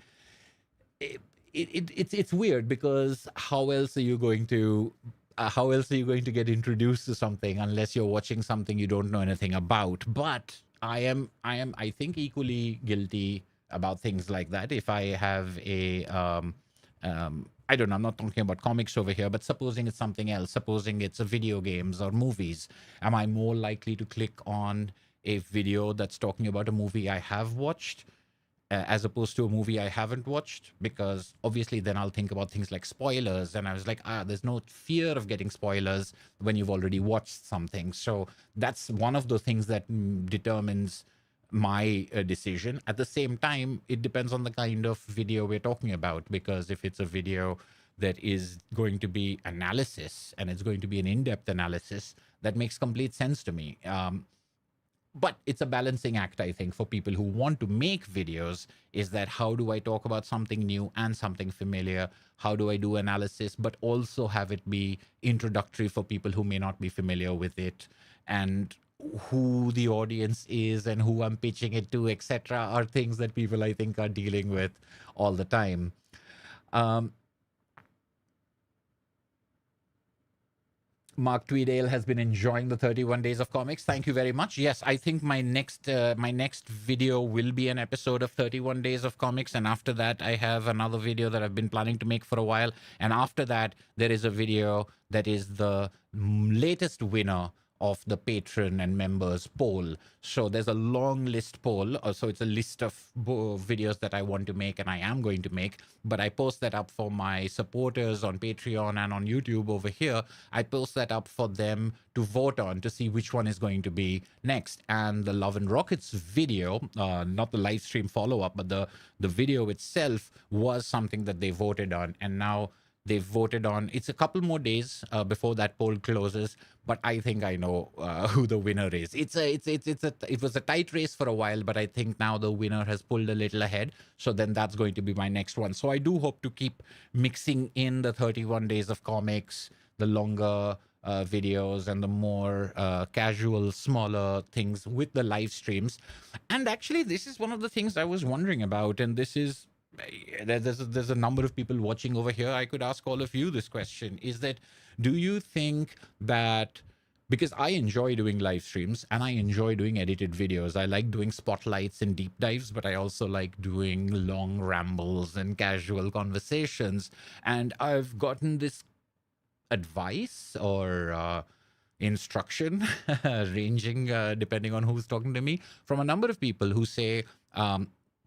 It's weird because how else are you going to get introduced to something unless you're watching something you don't know anything about? But I think equally guilty about things like that. If I have a I don't know, I'm not talking about comics over here, but supposing it's something else, supposing it's a video games or movies, am I more likely to click on a video that's talking about a movie I have watched as opposed to a movie I haven't watched? Because obviously then I'll think about things like spoilers, and I was like, there's no fear of getting spoilers when you've already watched something. So that's one of the things that determines my decision. At the same time, it depends on the kind of video we're talking about, because if it's a video that is going to be analysis and it's going to be an in-depth analysis, that makes complete sense to me. But it's a balancing act, I think, for people who want to make videos, is that how do I talk about something new and something familiar? How do I do analysis, but also have it be introductory for people who may not be familiar with it? And who the audience is and who I'm pitching it to, etc., are things that people, I think, are dealing with all the time. Mark Tweedale has been enjoying the 31 days of comics. Thank you very much. Yes, I think my next video will be an episode of 31 days of comics, and after that I have another video that I've been planning to make for a while, and after that there is a video that is the latest winner of the patron and members poll. So there's a long list poll. So it's a list of videos that I want to make and I am going to make, but I post that up for my supporters on Patreon and on YouTube over here. I post that up for them to vote on to see which one is going to be next. And the Love and Rockets video, not the live stream follow-up, but the video itself was something that they voted on. And now they've voted on. It's a couple more days before that poll closes, but I think I know who the winner is. It was a tight race for a while, but I think now the winner has pulled a little ahead. So then that's going to be my next one. So I do hope to keep mixing in the 31 days of comics, the longer videos and the more casual, smaller things with the live streams. And actually, this is one of the things I was wondering about. And this is there's a number of people watching over here. I could ask all of you this question: is that, do you think that, because I enjoy doing live streams and I enjoy doing edited videos. I like doing spotlights and deep dives, but I also like doing long rambles and casual conversations. And I've gotten this advice or instruction, ranging depending on who's talking to me, from a number of people who say,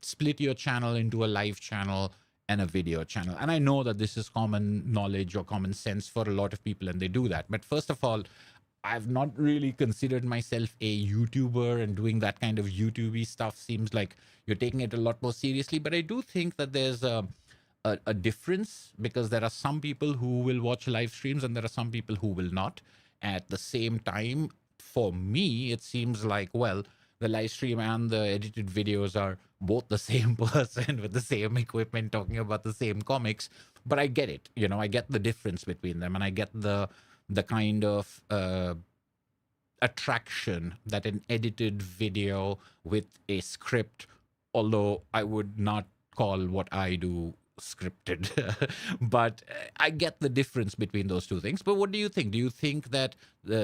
split your channel into a live channel and a video channel. And I know that this is common knowledge or common sense for a lot of people, and they do that. But first of all, I've not really considered myself a YouTuber, and doing that kind of YouTubey stuff seems like you're taking it a lot more seriously. But I do think that there's a difference, because there are some people who will watch live streams and there are some people who will not. At the same time, for me, it seems like, well, the live stream and the edited videos are both the same person with the same equipment talking about the same comics. But I get it, I get the difference between them, and I get the kind of attraction that an edited video with a script, although I would not call what I do scripted, but I get the difference between those two things. But what do you think? Do you think that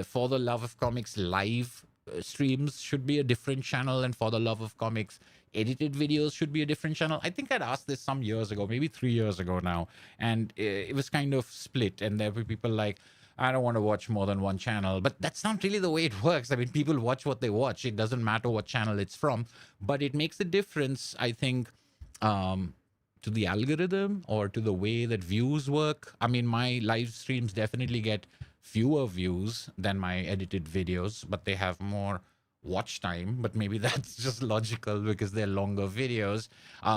For the Love of Comics live streams should be a different channel, and For the Love of Comics edited videos should be a different channel? I think I'd asked this some years ago, maybe 3 years ago now, and it was kind of split, and there were people like, I don't want to watch more than one channel. But that's not really the way it works. I mean, people watch what they watch. It doesn't matter what channel it's from, but it makes a difference, I think, to the algorithm or to the way that views work. I mean, my live streams definitely get fewer views than my edited videos, but they have more watch time. But maybe that's just logical because they're longer videos.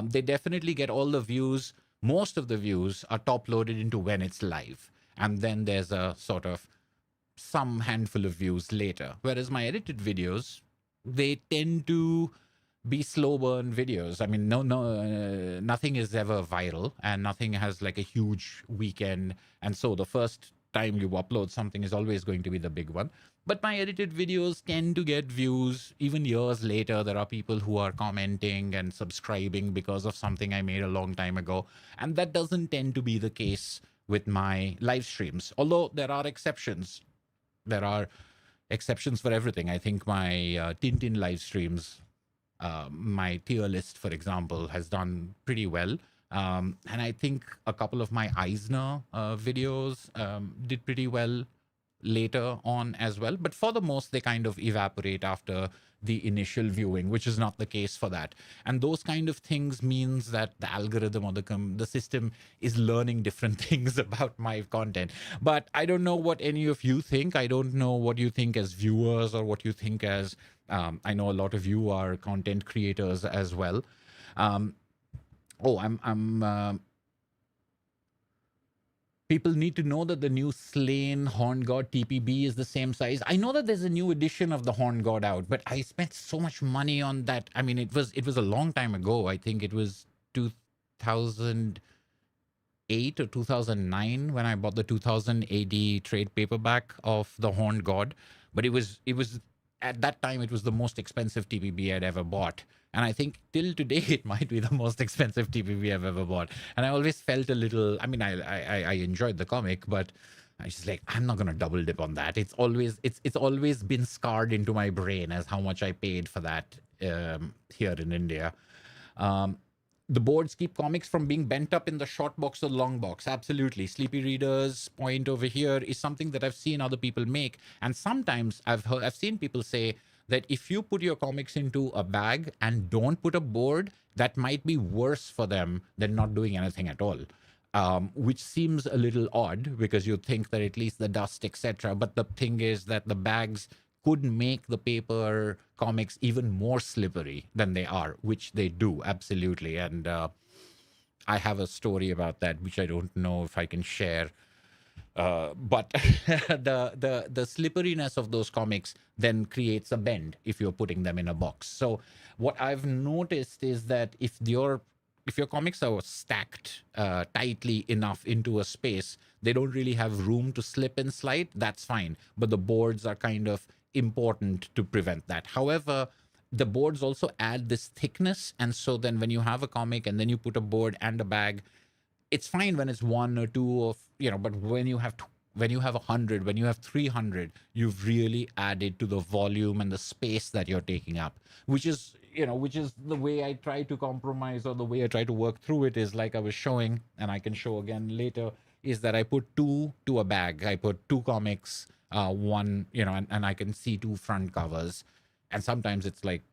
They definitely get all the views. Most of the views are top loaded into when it's live. And then there's a sort of some handful of views later. Whereas my edited videos, they tend to be slow burn videos. I mean, nothing is ever viral, and nothing has like a huge weekend. And so the first time you upload something is always going to be the big one. But my edited videos tend to get views even years later. There are people who are commenting and subscribing because of something I made a long time ago. And that doesn't tend to be the case with my live streams, although there are exceptions. There are exceptions for everything. I think my Tintin live streams, my tier list, for example, has done pretty well. And I think a couple of my Eisner videos did pretty well later on as well. But for the most, they kind of evaporate after the initial viewing, which is not the case for that. And those kind of things means that the algorithm or the system is learning different things about my content. But I don't know what any of you think. I don't know what you think as viewers, or what you think as, I know a lot of you are content creators as well. People need to know that the new Slain Horn God TPB is the same size. I know that there's a new edition of the Horn God out, but I spent so much money on that. I mean, it was a long time ago. I think it was 2008 or 2009 when I bought the 2000 AD trade paperback of the Horn God. But it was at that time, it was the most expensive TPB I'd ever bought. And I think till today, it might be the most expensive TPB I've ever bought. And I always felt a little, I mean, I enjoyed the comic, but I was just like, I'm not going to double dip on that. It's always been scarred into my brain as how much I paid for that here in India. The boards keep comics from being bent up in the short box or long box. Absolutely. Sleepy Reader's point over here is something that I've seen other people make. And sometimes I've seen people say that if you put your comics into a bag and don't put a board, that might be worse for them than not doing anything at all. Which seems a little odd, because you think that at least the dust, etc. But the thing is that the bags could make the paper comics even more slippery than they are, which they do, absolutely. And I have a story about that, which I don't know if I can share. But the slipperiness of those comics then creates a bend if you're putting them in a box. So what I've noticed is that if your if your comics are stacked tightly enough into a space, they don't really have room to slip and slide. That's fine, but the boards are kind of important to prevent that. However, the boards also add this thickness, and so then when you have a comic and then you put a board and a bag, it's fine when it's one or two of, but when you have when you have 100, when you have 300, you've really added to the volume and the space that you're taking up, which is the way I try to compromise, or the way I try to work through it is like I was showing, and I can show again later, is that I put two to a bag. I put two comics, one, and I can see two front covers. And sometimes it's like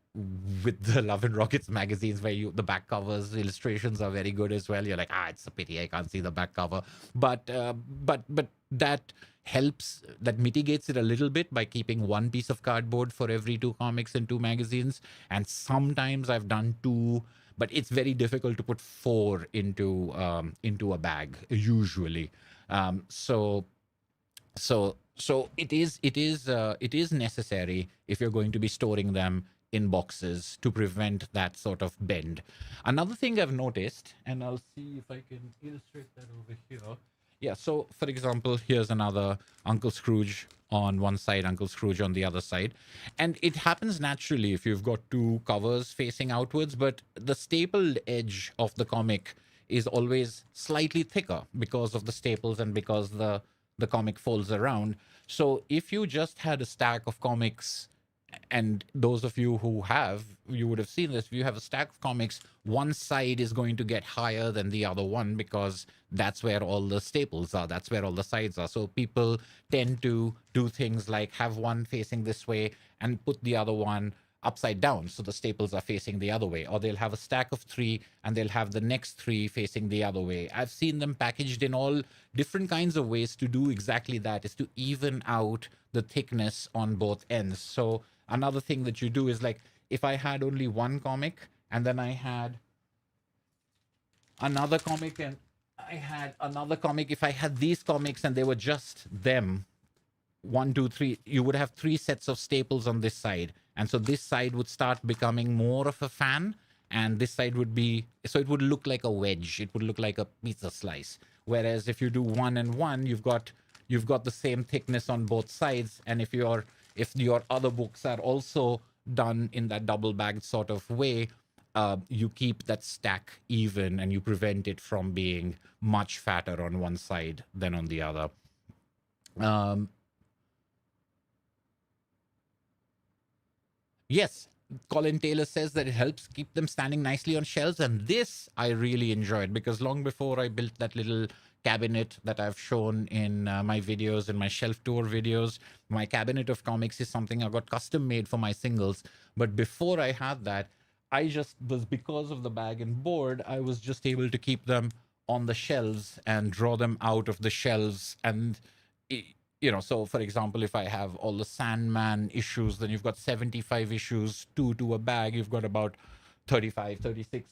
with the Love and Rockets magazines where the back covers illustrations are very good as well. You're like, it's a pity I can't see the back cover, but that helps, that mitigates it a little bit by keeping one piece of cardboard for every two comics and two magazines. And sometimes I've done two, but it's very difficult to put four into a bag usually. So it is necessary if you're going to be storing them in boxes to prevent that sort of bend. Another thing I've noticed, and I'll see if I can illustrate that over here. Yeah, so for example, here's another Uncle Scrooge on one side, Uncle Scrooge on the other side. And it happens naturally if you've got two covers facing outwards, but the stapled edge of the comic is always slightly thicker because of the staples and because the comic folds around. So if you just had a stack of comics, and those of you who have, you would have seen this, if you have a stack of comics, one side is going to get higher than the other one because that's where all the staples are, that's where all the sides are. So people tend to do things like have one facing this way and put the other one upside down, so the staples are facing the other way. Or they'll have a stack of three and they'll have the next three facing the other way. I've seen them packaged in all different kinds of ways to do exactly that, is to even out the thickness on both ends. So another thing that you do is, like, if I had only one comic and then I had another comic and I had another comic, if I had these comics and they were just them, 1, 2, 3, you would have three sets of staples on this side. And so this side would start becoming more of a fan, and this side would be, so it would look like a wedge. It would look like a pizza slice. Whereas if you do one and one, you've got the same thickness on both sides. And if your other books are also done in that double bagged sort of way, you keep that stack even and you prevent it from being much fatter on one side than on the other. Yes, Colin Taylor says that it helps keep them standing nicely on shelves. And this I really enjoyed, because long before I built that little cabinet that I've shown in my videos, in my shelf tour videos, my cabinet of comics is something I got custom made for my singles. But before I had that, I just was, because of the bag and board, I was just able to keep them on the shelves and draw them out of the shelves. And so for example, if I have all the Sandman issues, then you've got 75 issues, two to a bag, you've got about 35, 36,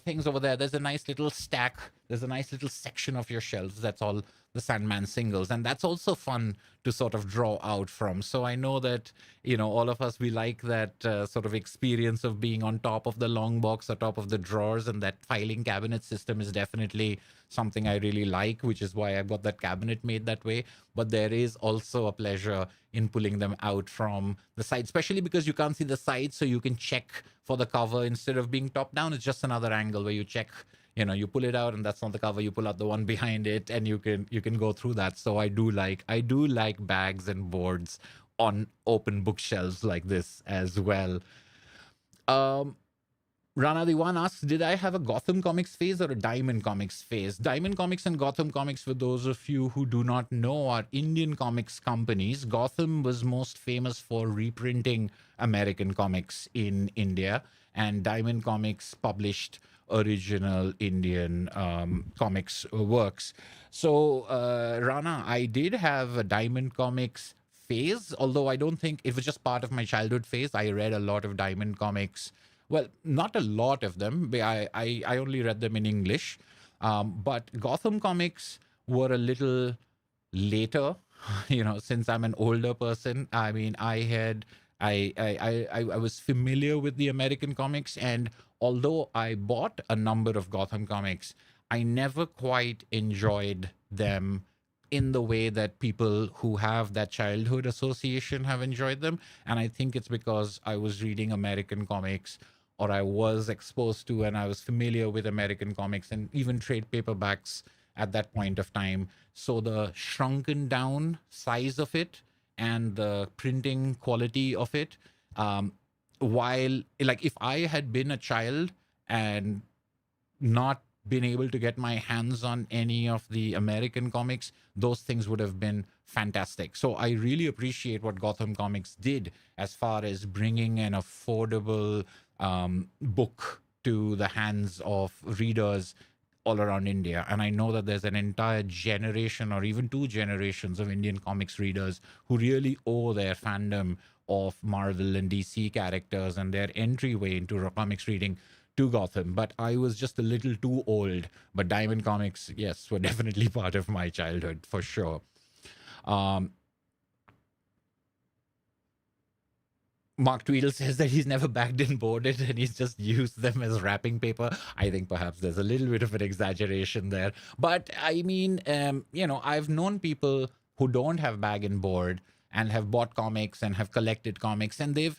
things over there. There's a nice little stack. There's a nice little section of your shelves. That's all the Sandman singles. And that's also fun to sort of draw out from. So I know that, all of us, we like that sort of experience of being on top of the long box or top of the drawers. And that filing cabinet system is definitely something I really like, which is why I've got that cabinet made that way. But there is also a pleasure in pulling them out from the side, especially because you can't see the sides, so you can check for the cover instead of being top down. It's just another angle where you check, you pull it out and that's not the cover, you pull out the one behind it, and you can go through that. So I do like bags and boards on open bookshelves like this as well. Rana the One asks, did I have a Gotham Comics phase or a Diamond Comics phase? Diamond Comics and Gotham Comics, for those of you who do not know, are Indian comics companies. Gotham was most famous for reprinting American comics in India, and Diamond Comics published original Indian comics works. So, Rana, I did have a Diamond Comics phase, although I don't think it was just part of my childhood phase. I read a lot of Diamond Comics. Well, not a lot of them. I only read them in English. But Gotham Comics were a little later, since I'm an older person. I mean, I I was familiar with the American comics, and although I bought a number of Gotham comics, I never quite enjoyed them in the way that people who have that childhood association have enjoyed them. And I think it's because I was reading American comics, or I was exposed to and I was familiar with American comics and even trade paperbacks at that point of time. So the shrunken down size of it and the printing quality of it, um, while like if I had been a child and not been able to get my hands on any of the American comics, those things would have been fantastic. So I really appreciate what Gotham Comics did as far as bringing an affordable book to the hands of readers all around India. And I know that there's an entire generation or even two generations of Indian comics readers who really owe their fandom of Marvel and DC characters and their entryway into comics reading to Gotham. But I was just a little too old. But Diamond Comics, yes, were definitely part of my childhood for sure. Um, Mark Tweedle says that he's never bagged and boarded and he's just used them as wrapping paper. I think perhaps there's a little bit of an exaggeration there. But I mean, I've known people who don't have bag and board and have bought comics and have collected comics, and they've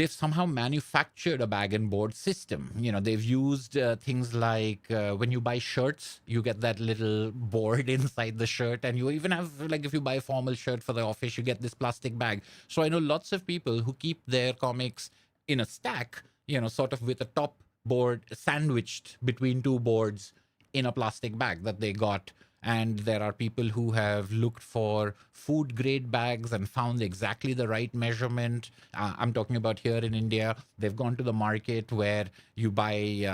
somehow manufactured a bag and board system. They've used things like when you buy shirts, you get that little board inside the shirt, and you even have, like, if you buy a formal shirt for the office, you get this plastic bag. So I know lots of people who keep their comics in a stack, sort of with a top board sandwiched between two boards in a plastic bag that they got. And there are people who have looked for food grade bags and found exactly the right measurement. I'm talking about here in India. They've gone to the market where you buy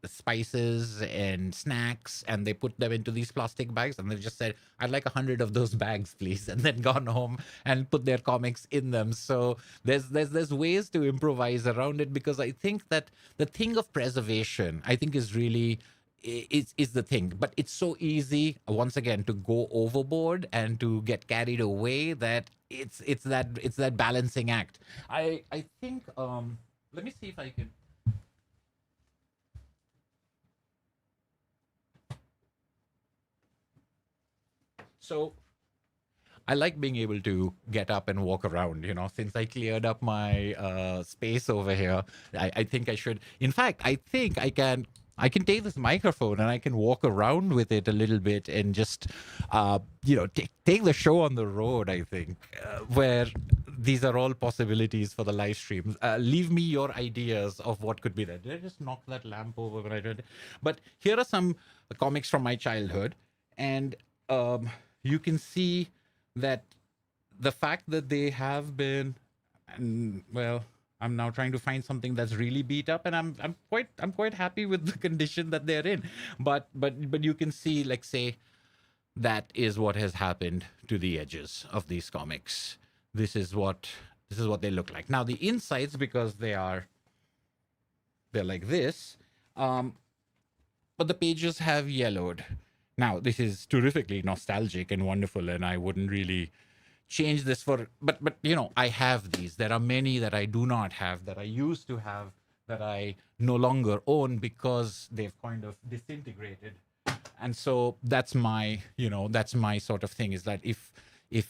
spices and snacks, and they put them into these plastic bags, and they've just said, I'd like 100 of those bags, please, and then gone home and put their comics in them. So there's ways to improvise around it, because I think that the thing of preservation, I think, is really is the thing. But it's so easy, once again, to go overboard and to get carried away, that it's that balancing act. I think, let me see if I can. So I like being able to get up and walk around, since I cleared up my space over here. I think I should. In fact, I think I can take this microphone and I can walk around with it a little bit and just, take the show on the road, I think, where these are all possibilities for the live stream. Leave me your ideas of what could be there. Did I just knock that lamp over when I did it? But here are some comics from my childhood. And you can see that the fact that they have been, and well, I'm now trying to find something that's really beat up, and I'm quite happy with the condition that they're in. But you can see, like, say, that is what has happened to the edges of these comics. This is what they look like. Now the insides, because they're like this, but the pages have yellowed. Now this is terrifically nostalgic and wonderful, and I wouldn't really change this for, but I have these. There are many that I do not have, that I used to have, that I no longer own because they've kind of disintegrated. And so that's my sort of thing, is that if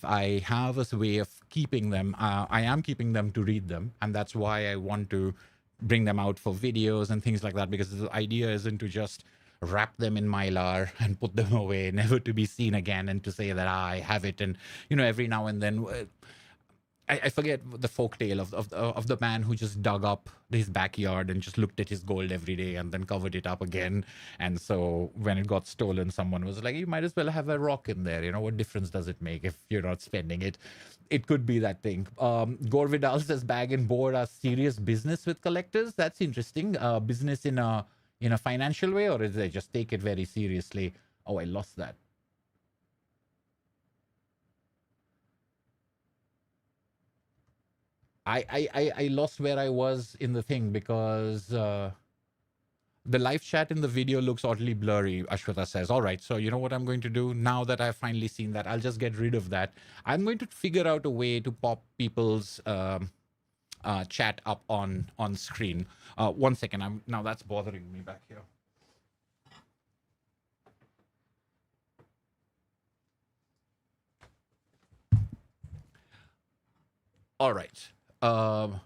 I have a way of keeping them, I am keeping them to read them, and that's why I want to bring them out for videos and things like that, because the idea isn't to just wrap them in mylar and put them away, never to be seen again, and to say that I have it. And every now and then, I forget the folk tale of the man who just dug up his backyard and just looked at his gold every day and then covered it up again. And so when it got stolen, someone was like, you might as well have a rock in there. What difference does it make if you're not spending it? It could be that thing. Gore Vidal says bag and board are serious business with collectors. That's interesting. Business in a financial way, or is they just take it very seriously? Oh, I lost that. I lost where I was in the thing, because The live chat in the video looks oddly blurry, Ashwata says. All right, so you know what I'm going to do? Now that I've finally seen that, I'll just get rid of that. I'm going to figure out a way to pop people's chat up on screen. One second. Now that's bothering me back here. All right. Um,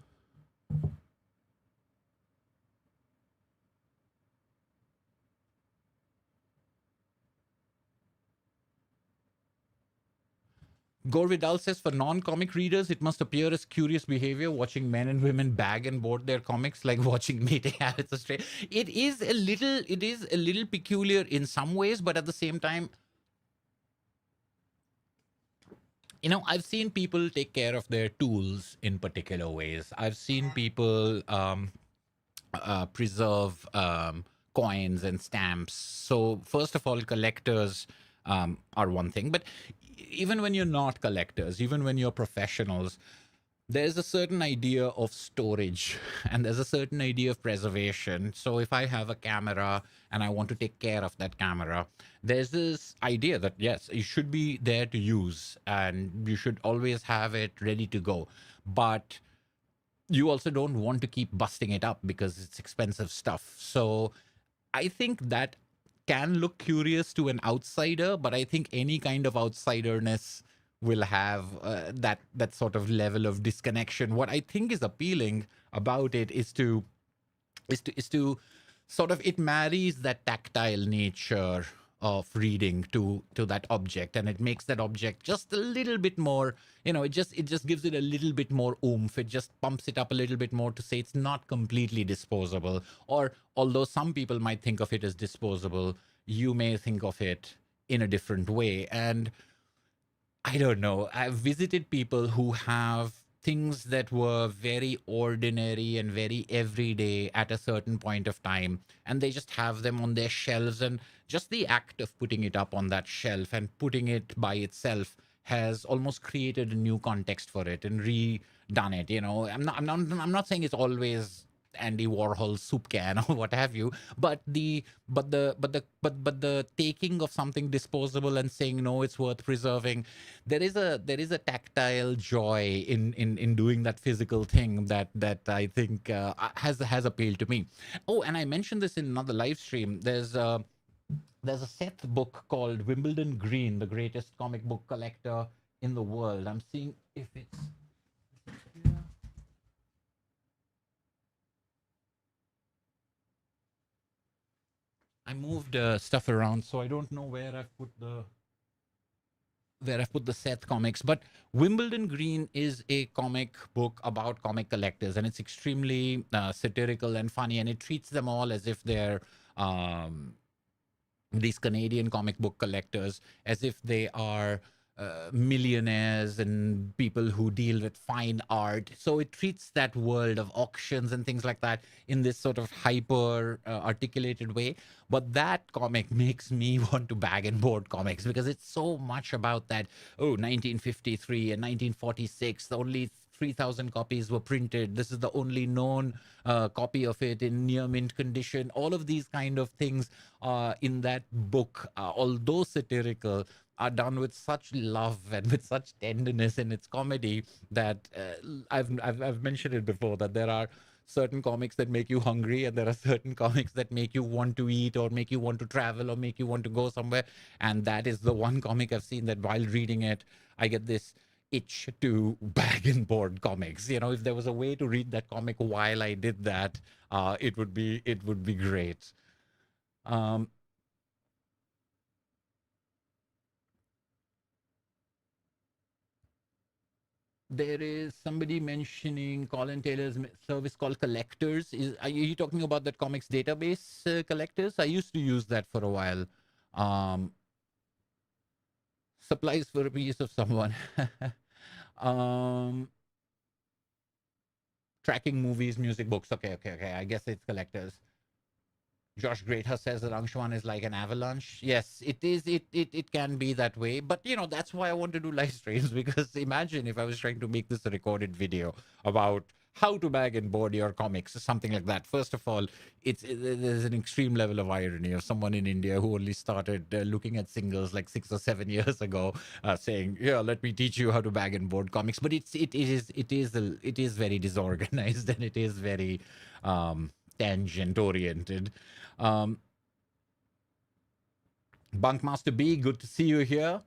Gore Vidal says for non-comic readers, it must appear as curious behavior watching men and women bag and board their comics, like watching mating habits of stray. It is a little peculiar in some ways, but at the same time, you know, I've seen people take care of their tools in particular ways. I've seen people preserve coins and stamps. So first of all, collectors are one thing, but even when you're not collectors, even when you're professionals, there's a certain idea of storage and there's a certain idea of preservation. So if I have a camera and I want to take care of that camera, there's this idea that yes, it should be there to use and you should always have it ready to go. But you also don't want to keep busting it up because it's expensive stuff. So I think that can look curious to an outsider, but I think any kind of outsiderness will have that sort of level of disconnection. What I think is appealing about it is to sort of, it marries that tactile nature of reading to that object, and it makes that object just a little bit more, you know, it just gives it a little bit more oomph. It just pumps it up a little bit more to say it's not completely disposable. Or although some people might think of it as disposable, you may think of it in a different way. And I don't know. I've visited people who have things that were very ordinary and very everyday at a certain point of time, and they just have them on their shelves. And just the act of putting it up on that shelf and putting it by itself has almost created a new context for it and redone it. You know, I'm not saying it's always Andy Warhol soup can or what have you, but the taking of something disposable and saying no, it's worth preserving. There is a tactile joy in doing that physical thing that I think has appealed to me. Oh, and I mentioned this in another live stream. There's a Seth book called Wimbledon Green, the greatest comic book collector in the world. I'm seeing if it's here. I moved stuff around, so I don't know where I've put the Seth comics. But Wimbledon Green is a comic book about comic collectors, and it's extremely satirical and funny, and it treats them all as if they're um, these Canadian comic book collectors, as if they are millionaires and people who deal with fine art. So it treats that world of auctions and things like that in this sort of hyper articulated way. But that comic makes me want to bag and board comics because it's so much about that. Oh, 1953 and 1946, the only 3,000 copies were printed. This is the only known copy of it in near mint condition. All of these kind of things in that book, although satirical, are done with such love and with such tenderness in its comedy that I've mentioned it before, that there are certain comics that make you hungry and there are certain comics that make you want to eat or make you want to travel or make you want to go somewhere. And that is the one comic I've seen that while reading it, I get this itch to bag and board comics. You know, if there was a way to read that comic while I did that, it would be great. Um, there is somebody mentioning Colin Taylor's service called Collectors. Are you talking about that comics database, Collectors? I used to use that for a while. Um, Supplies for a piece of someone. um, Tracking movies, music, books. Okay. I guess it's Collectors. Josh Greater says that Angshwan is like an avalanche. Yes, it is. It can be that way. But, you know, that's why I want to do live streams, because imagine if I was trying to make this a recorded video about how to bag and board your comics, something like that. First of all, there's an extreme level of irony of someone in India who only started looking at singles like 6 or 7 years ago, saying, "Yeah, let me teach you how to bag and board comics." But it is very disorganized and it is very tangent oriented. Um, Bunkmaster B, good to see you here.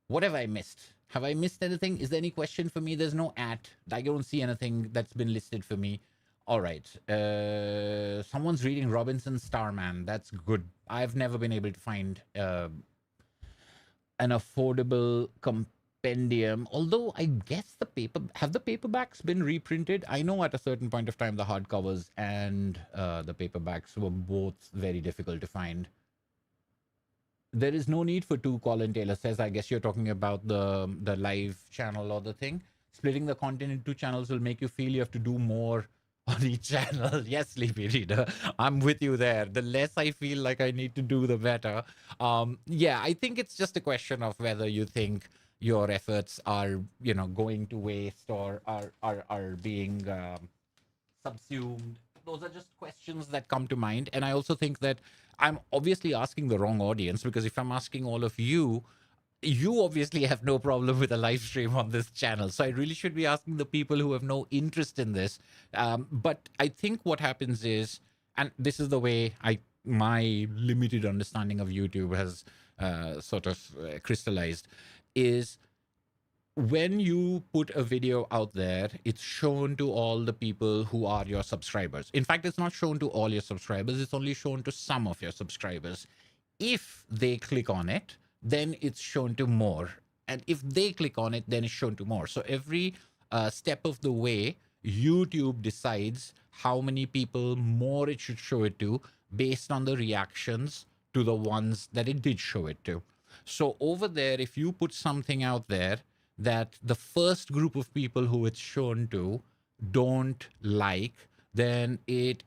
What have I missed? Have I missed anything? Is there any question for me? There's no at. I don't see anything that's been listed for me. All right. Someone's reading Robinson Starman. That's good. I've never been able to find an affordable compendium. Although I guess the paperbacks been reprinted? I know at a certain point of time the hardcovers and the paperbacks were both very difficult to find. There is no need for two, Colin Taylor says. I guess you're talking about the live channel or the thing. Splitting the content into channels will make you feel you have to do more on each channel. Yes, Sleepy Reader, I'm with you there. The less I feel like I need to do, the better. Yeah, I think it's just a question of whether you think your efforts are, going to waste or are being subsumed. Those are just questions that come to mind. And I also think that I'm obviously asking the wrong audience, because if I'm asking all of you, you obviously have no problem with a live stream on this channel. So I really should be asking the people who have no interest in this. But I think what happens is, and this is the way my limited understanding of YouTube has sort of crystallized, is when you put a video out there, it's shown to all the people who are your subscribers. In fact, it's not shown to all your subscribers. It's only shown to some of your subscribers. If they click on it, then it's shown to more. And if they click on it, then it's shown to more. So every step of the way, YouTube decides how many people more it should show it to based on the reactions to the ones that it did show it to. So over there, if you put something out there that the first group of people who it's shown to don't like, then it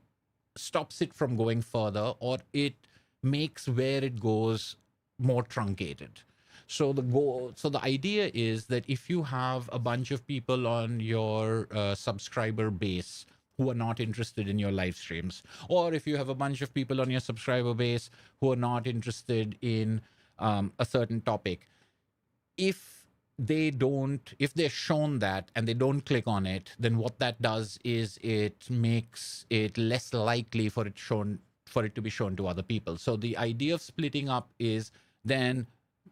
stops it from going further, or it makes where it goes more truncated. So the idea is that if you have a bunch of people on your subscriber base who are not interested in your live streams, or if you have a bunch of people on your subscriber base who are not interested in a certain topic, if they're shown that and they don't click on it, then what that does is it makes it less likely for it to be shown to other people. So the idea of splitting up is, then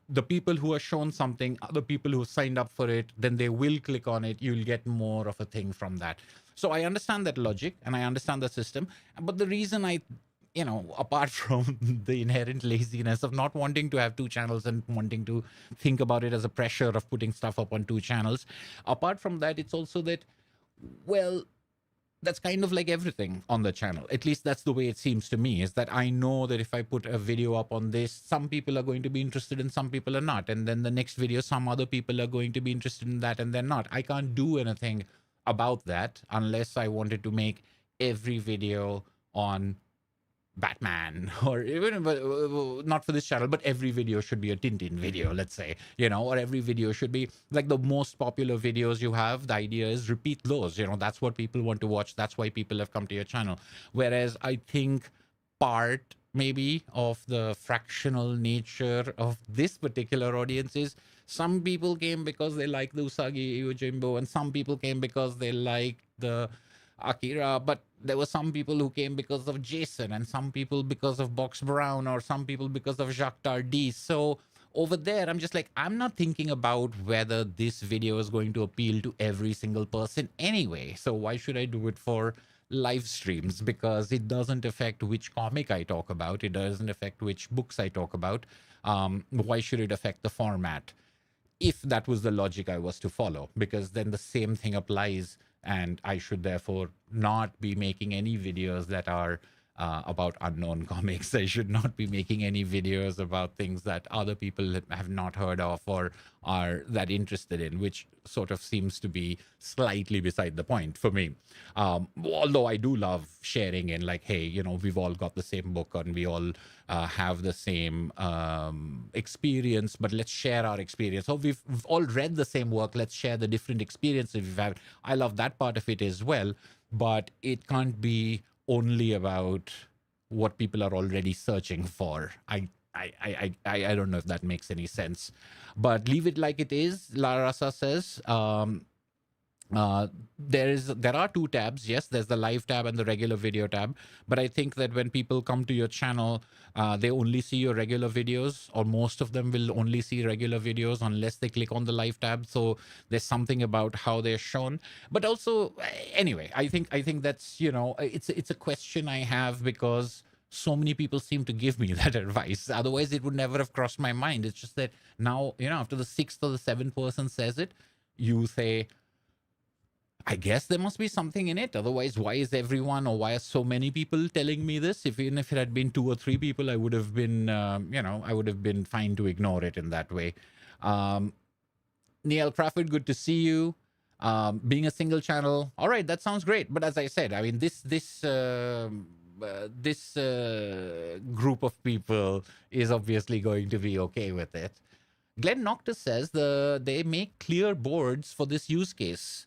the people who are shown something, other people who signed up for it, then they will click on it. You'll get more of a thing from that. So I understand that logic and I understand the system. But the reason apart from the inherent laziness of not wanting to have two channels and wanting to think about it as a pressure of putting stuff up on two channels, apart from that, it's also that, well, that's kind of like everything on the channel. At least that's the way it seems to me, is that I know that if I put a video up on this, some people are going to be interested and some people are not. And then the next video, some other people are going to be interested in that and they're not. I can't do anything about that unless I wanted to make every video on Batman, or even not for this channel, but every video should be a Tintin video, let's say, or every video should be like the most popular videos you have. The idea is repeat those, that's what people want to watch. That's why people have come to your channel. Whereas I think part maybe of the fractional nature of this particular audience is, some people came because they like the Usagi Yojimbo, and some people came because they like the Akira, but there were some people who came because of Jason, and some people because of Box Brown, or some people because of Jacques Tardy. So over there, I'm just like, I'm not thinking about whether this video is going to appeal to every single person anyway. So why should I do it for live streams? Because it doesn't affect which comic I talk about. It doesn't affect which books I talk about. Why should it affect the format? If that was the logic I was to follow, because then the same thing applies, and I should therefore not be making any videos that are about unknown comics. I should not be making any videos about things that other people have not heard of or are that interested in, which sort of seems to be slightly beside the point for me. Although I do love sharing in like, hey, you know, we've all got the same book and we all have the same experience, but let's share our experience. So we've all read the same work. Let's share the different experiences we've had. I love that part of it as well, but it can't be only about what people are already searching for. I don't know if that makes any sense, but leave it like it is. La Rasa says, there are two tabs. Yes, there's the live tab and the regular video tab. But I think that when people come to your channel, they only see your regular videos, or most of them will only see regular videos unless they click on the live tab. So there's something about how they're shown. But also, anyway, I think that's, you know, it's a question I have because so many people seem to give me that advice. Otherwise, it would never have crossed my mind. It's just that now, you know, after the sixth or the seventh person says it, you say, I guess there must be something in it. Otherwise, why is everyone, or why are so many people telling me this? Even if it had been 2 or 3 people, I would have been, you know, I would have been fine to ignore it in that way. Neil Crawford, good to see you. Being a single channel, all right, that sounds great. But as I said, I mean, this group of people is obviously going to be okay with it. Glenn Noctis says they make clear boards for this use case.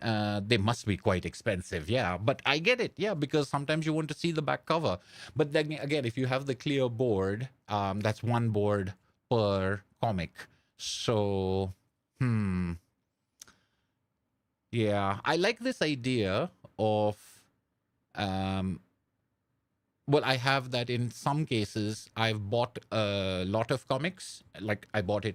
They must be quite expensive, yeah, but I get it, yeah, because sometimes you want to see the back cover. But then again, if you have the clear board, that's one board per comic. So, yeah, I like this idea of, well, I have that in some cases. I've bought a lot of comics, like I bought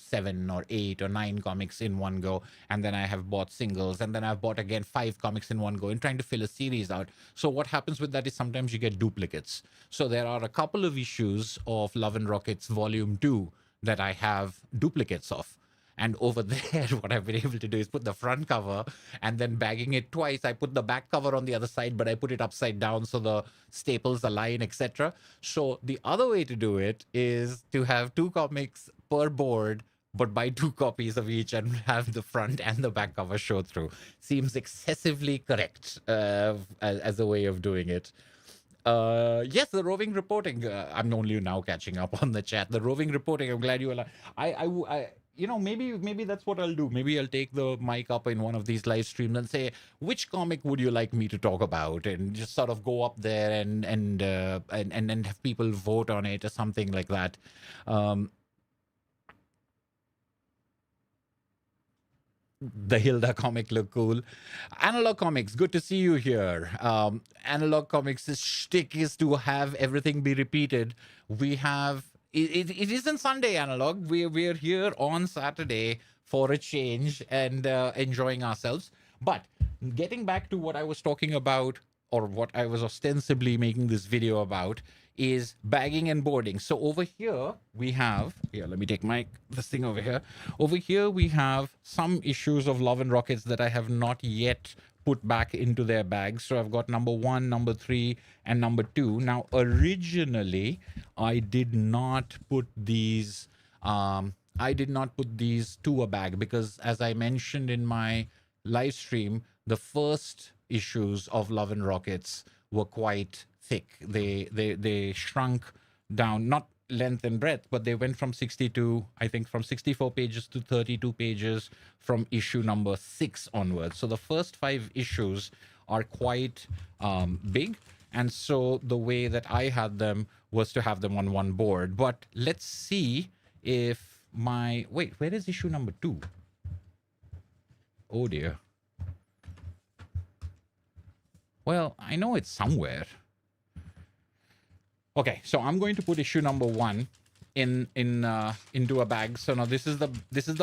7 or 8 or 9 comics in one go, and then I have bought singles, and then I've bought again 5 comics in one go and trying to fill a series out. So what happens with that is sometimes you get duplicates. So there are a couple of issues of Love and Rockets Volume 2 that I have duplicates of. And over there, what I've been able to do is put the front cover, and then bagging it twice, I put the back cover on the other side, but I put it upside down so the staples align, etc. So the other way to do it is to have 2 comics per board, but buy 2 copies of each and have the front and the back cover show through. Seems excessively correct as a way of doing it. Yes, the roving reporting. I'm only now catching up on the chat. The roving reporting. I'm glad you are. I you know, maybe that's what I'll do. Maybe I'll take the mic up in one of these live streams and say, which comic would you like me to talk about, and just sort of go up there and have people vote on it or something like that. The Hilda comic look cool. Analog Comics, good to see you here. Analog Comics' shtick is to have everything be repeated. We have it isn't Sunday, Analog. We're here on Saturday for a change and enjoying ourselves. But getting back to what I was talking about, or what I was ostensibly making this video about, is bagging and boarding. So over here we have, let me take this thing over here. Over here we have some issues of Love and Rockets that I have not yet put back into their bags. So I've got number 1, number 3, and number 2. Now, originally, I did not put these to a bag because, as I mentioned in my live stream, the first issues of Love and Rockets were quite thick. They shrunk down, not length and breadth, but they went from 64 pages to 32 pages from issue number 6 onwards. So the first 5 issues are quite big. And so the way that I had them was to have them on one board. But let's see if wait, where is issue number 2? Oh dear. Well, I know it's somewhere. Okay, so I'm going to put issue number 1 into a bag. So now this is the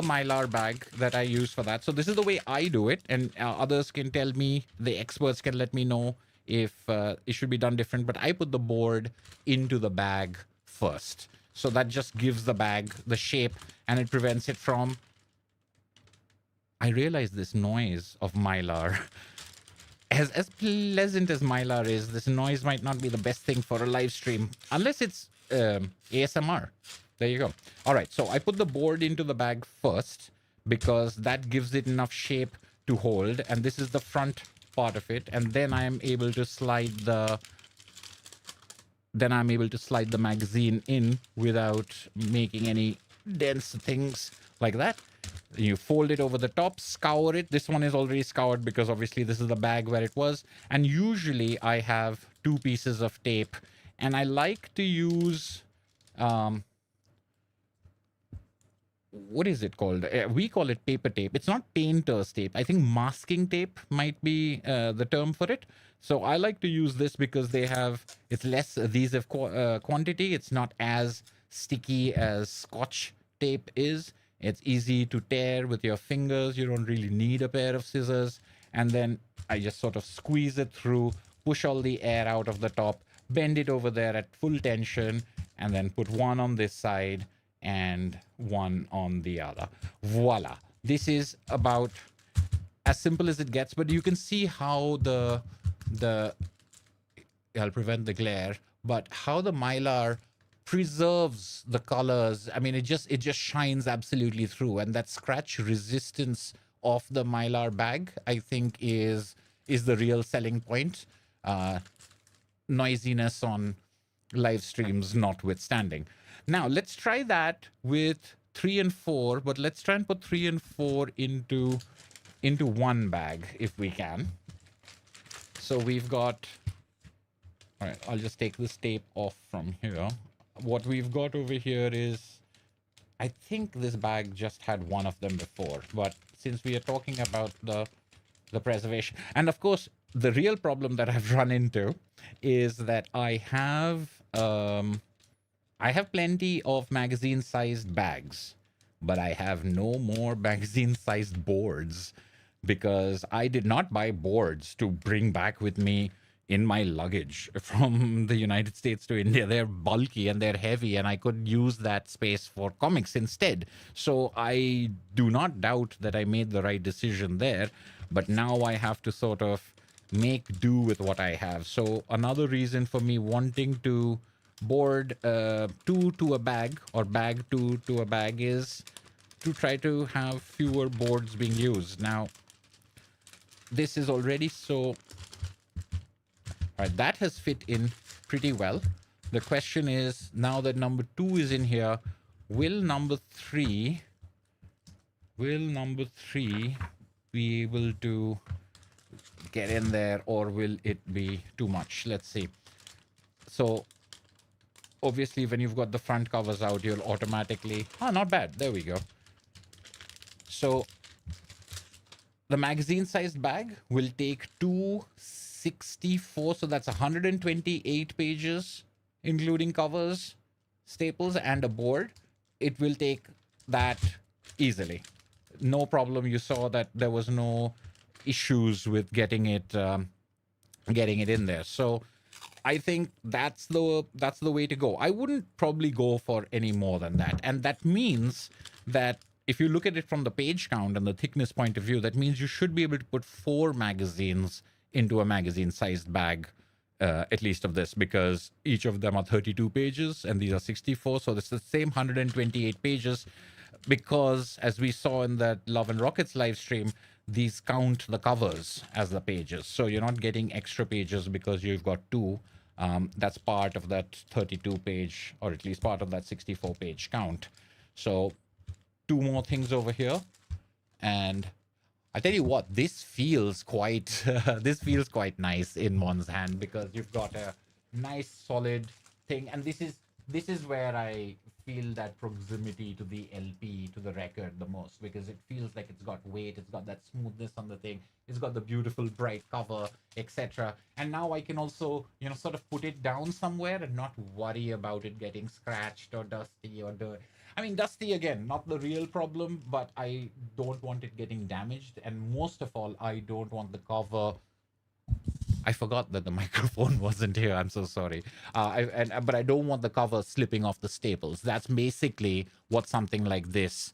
Mylar bag that I use for that. So this is the way I do it, and others can tell me, the experts can let me know if it should be done different. But I put the board into the bag first. So that just gives the bag the shape, and it prevents it from... I realize this noise of Mylar as pleasant as Mylar is, this noise might not be the best thing for a live stream unless it's ASMR. There you go. All right, so I put the board into the bag first because that gives it enough shape to hold, and this is the front part of it, and then I am able to slide the magazine in without making any dense things like that. You fold it over the top, scour it. This one is already scoured because obviously this is the bag where it was. And usually I have 2 pieces of tape, and I like to use what is it called? We call it paper tape. It's not painter's tape. I think masking tape might be the term for it. So I like to use this because it's less adhesive quantity. It's not as sticky as Scotch tape is. It's easy to tear with your fingers. You don't really need a pair of scissors. And then I just sort of squeeze it through, push all the air out of the top, bend it over there at full tension, and then put one on this side and one on the other. Voila. This is about as simple as it gets, but you can see how I'll prevent the glare, but how the Mylar preserves the colors. I mean, it just shines absolutely through, and that scratch resistance of the Mylar bag, I think, is the real selling point. Noisiness on live streams notwithstanding. Now let's try that with 3 and 4, but let's try and put 3 and 4 into one bag if we can. So we've got, all right, I'll just take this tape off from here. What we've got over here is, I think this bag just had one of them before, but since we are talking about the preservation, and of course the real problem that I've run into is that I have plenty of magazine-sized bags, but I have no more magazine-sized boards because I did not buy boards to bring back with me in my luggage from the United States to India. They're bulky and they're heavy, and I could use that space for comics instead. So I do not doubt that I made the right decision there, but now I have to sort of make do with what I have. So another reason for me wanting to board 2 to a bag or bag 2 to a bag is to try to have fewer boards being used. Now, this is already so... All right, that has fit in pretty well. The question is, now that number 2 is in here, will number 3 be able to get in there, or will it be too much? Let's see. So obviously when you've got the front covers out, you'll automatically... not bad. There we go. So the magazine-sized bag will take 264, so that's 128 pages, including covers, staples, and a board. It will take that easily. No problem. You saw that there was no issues with getting it in there. So I think that's the way to go. I wouldn't probably go for any more than that. And that means that if you look at it from the page count and the thickness point of view, that means you should be able to put 4 magazines into a magazine-sized bag, at least of this, because each of them are 32 pages and these are 64. So it's the same 128 pages because, as we saw in that Love and Rockets live stream, these count the covers as the pages. So you're not getting extra pages because you've got 2. That's part of that 32 page, or at least part of that 64 page count. So 2 more things over here. And I tell you what, this feels quite nice in one's hand because you've got a nice solid thing. And this is where I feel that proximity to the LP, to the record the most, because it feels like it's got weight, it's got that smoothness on the thing, it's got the beautiful bright cover, etc. And now I can also, sort of put it down somewhere and not worry about it getting scratched or dusty or dirt. I mean, dusty, again, not the real problem, but I don't want it getting damaged. And most of all, I don't want the cover... I forgot that the microphone wasn't here. I'm so sorry. But I don't want the cover slipping off the staples. That's basically what something like this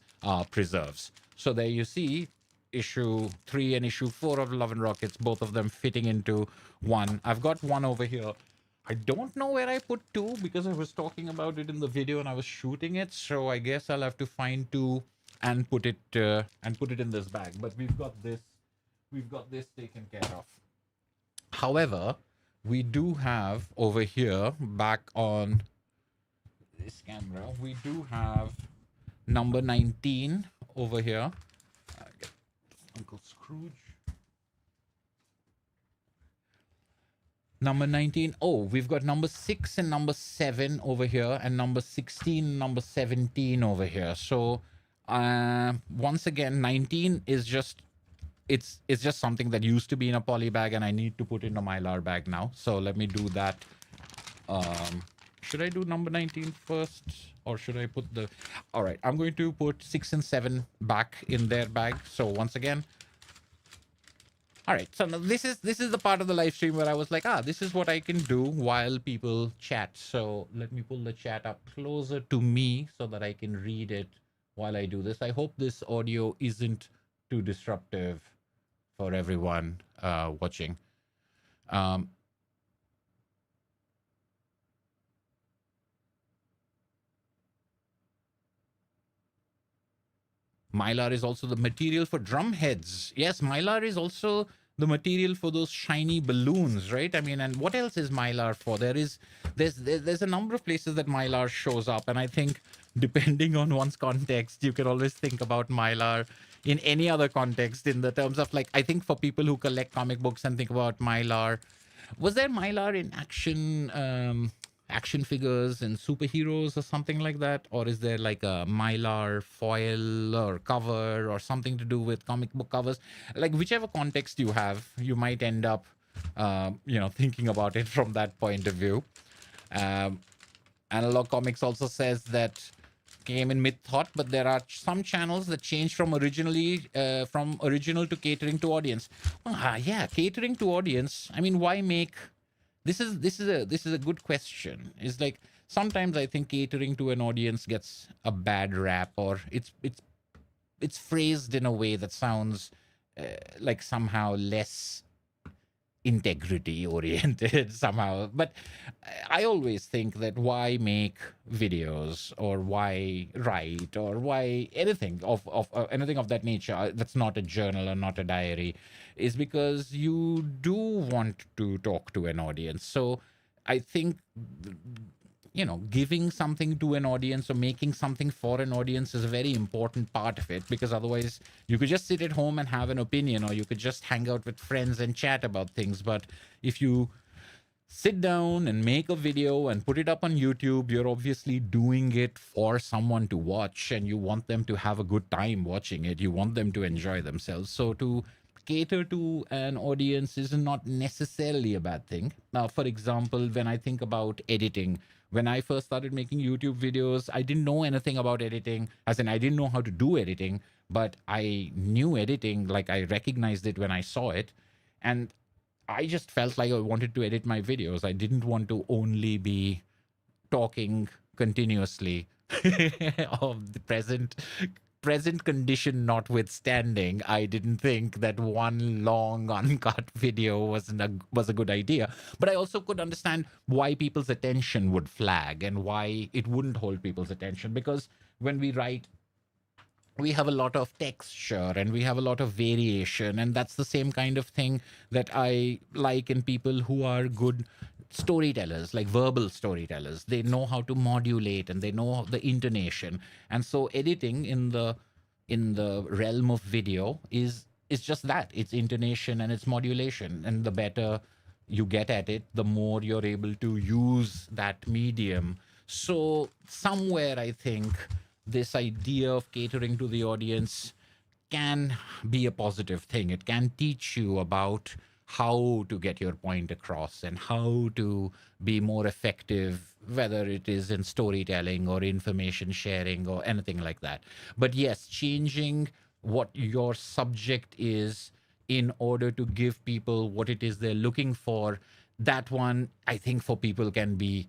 preserves. So there you see, issue 3 and issue 4 of Love and Rockets, both of them fitting into one. I've got one over here. I don't know where I put 2 because I was talking about it in the video and I was shooting it. So I guess I'll have to find 2 and put it in this bag. But we've got this taken care of. However, we do have over here, back on this camera, we do have number 19 over here. Get Uncle Scrooge. Number 19. Oh, we've got number 6 and number 7 over here, and number 16 and number 17 over here. So once again, 19 is just it's just something that used to be in a poly bag, and I need to put in a mylar bag now. So let me do that. Should I do number 19 first, or should I put the... All right, I'm going to put 6 and 7 back in their bag. So once again, all right, so now this is the part of the live stream where I was like, this is what I can do while people chat. So let me pull the chat up closer to me so that I can read it while I do this. I hope this audio isn't too disruptive for everyone watching. Mylar is also the material for drum heads. Yes, Mylar is also the material for those shiny balloons, right? I mean, and what else is Mylar for? There's a number of places that Mylar shows up, and I think depending on one's context, you can always think about Mylar in any other context in the terms of, like, I think for people who collect comic books and think about Mylar, was there Mylar in action figures and superheroes or something like that? Or is there like a Mylar foil or cover or something to do with comic book covers? Like, whichever context you have, you might end up, thinking about it from that point of view. Analog Comics also says that came in mid-thought, but there are some channels that change from original to catering to audience. Yeah, catering to audience. I mean, why make... This is a good question. It's like, sometimes I think catering to an audience gets a bad rap, or it's phrased in a way that sounds like somehow less integrity oriented somehow. But I always think that why make videos, or why write, or why anything of anything of that nature that's not a journal or not a diary, is because you do want to talk to an audience. So I think, giving something to an audience or making something for an audience is a very important part of it, because otherwise you could just sit at home and have an opinion, or you could just hang out with friends and chat about things. But if you sit down and make a video and put it up on YouTube, you're obviously doing it for someone to watch, and you want them to have a good time watching it. You want them to enjoy themselves. So to cater to an audience is not necessarily a bad thing. Now, for example, when I think about editing, when I first started making YouTube videos, I didn't know anything about editing, as in I didn't know how to do editing, but I knew editing, like I recognized it when I saw it. And I just felt like I wanted to edit my videos. I didn't want to only be talking continuously of the present condition notwithstanding. I didn't think that one long uncut video was a good idea. But I also could understand why people's attention would flag and why it wouldn't hold people's attention. Because when we write, we have a lot of texture and we have a lot of variation, and that's the same kind of thing that I like in people who are good storytellers, like verbal storytellers. They know how to modulate and they know the intonation. And so editing in the realm of video is just that. It's intonation and it's modulation, and the better you get at it, the more you're able to use that medium. So somewhere I think this idea of catering to the audience can be a positive thing. It can teach you about how to get your point across and how to be more effective, whether it is in storytelling or information sharing or anything like that. But yes, changing what your subject is in order to give people what it is they're looking for, that one, I think for people can be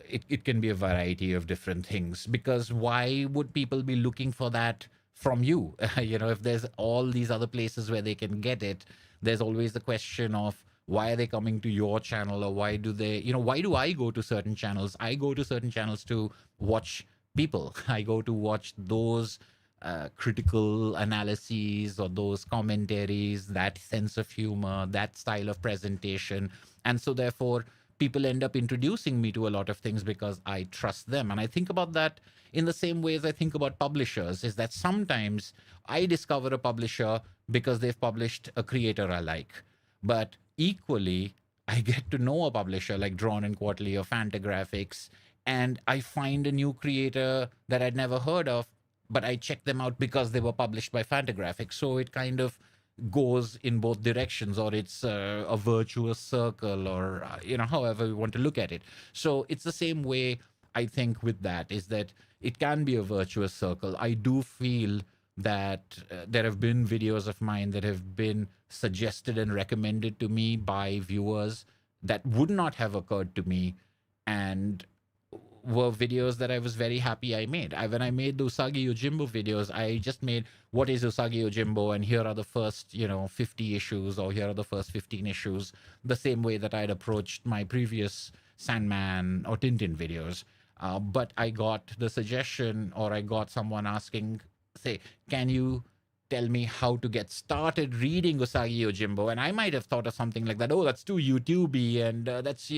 it can be a variety of different things. Because why would people be looking for that from you. If there's all these other places where they can get it, there's always the question of why are they coming to your channel, or why do they, why do I go to certain channels? I go to certain channels to watch people. I go to watch those critical analyses or those commentaries, that sense of humor, that style of presentation. And so, therefore, people end up introducing me to a lot of things because I trust them. And I think about that in the same way as I think about publishers, is that sometimes I discover a publisher because they've published a creator I like. But equally, I get to know a publisher like Drawn and Quarterly or Fantagraphics, and I find a new creator that I'd never heard of, but I check them out because they were published by Fantagraphics. So it kind of goes in both directions, or it's a virtuous circle, or however we want to look at it. So it's the same way, I think, with that, is that it can be a virtuous circle. I do feel that there have been videos of mine that have been suggested and recommended to me by viewers that would not have occurred to me, and were videos that I was very happy I made. When I made the Usagi Yojimbo videos, I just made what is Usagi Yojimbo, and here are the first 50 issues, or here are the first 15 issues, the same way that I'd approached my previous Sandman or Tintin videos. But I got the suggestion, or I got someone asking, say, can you tell me how to get started reading Usagi Yojimbo? And I might have thought of something like that. Oh, that's too YouTubey, and that's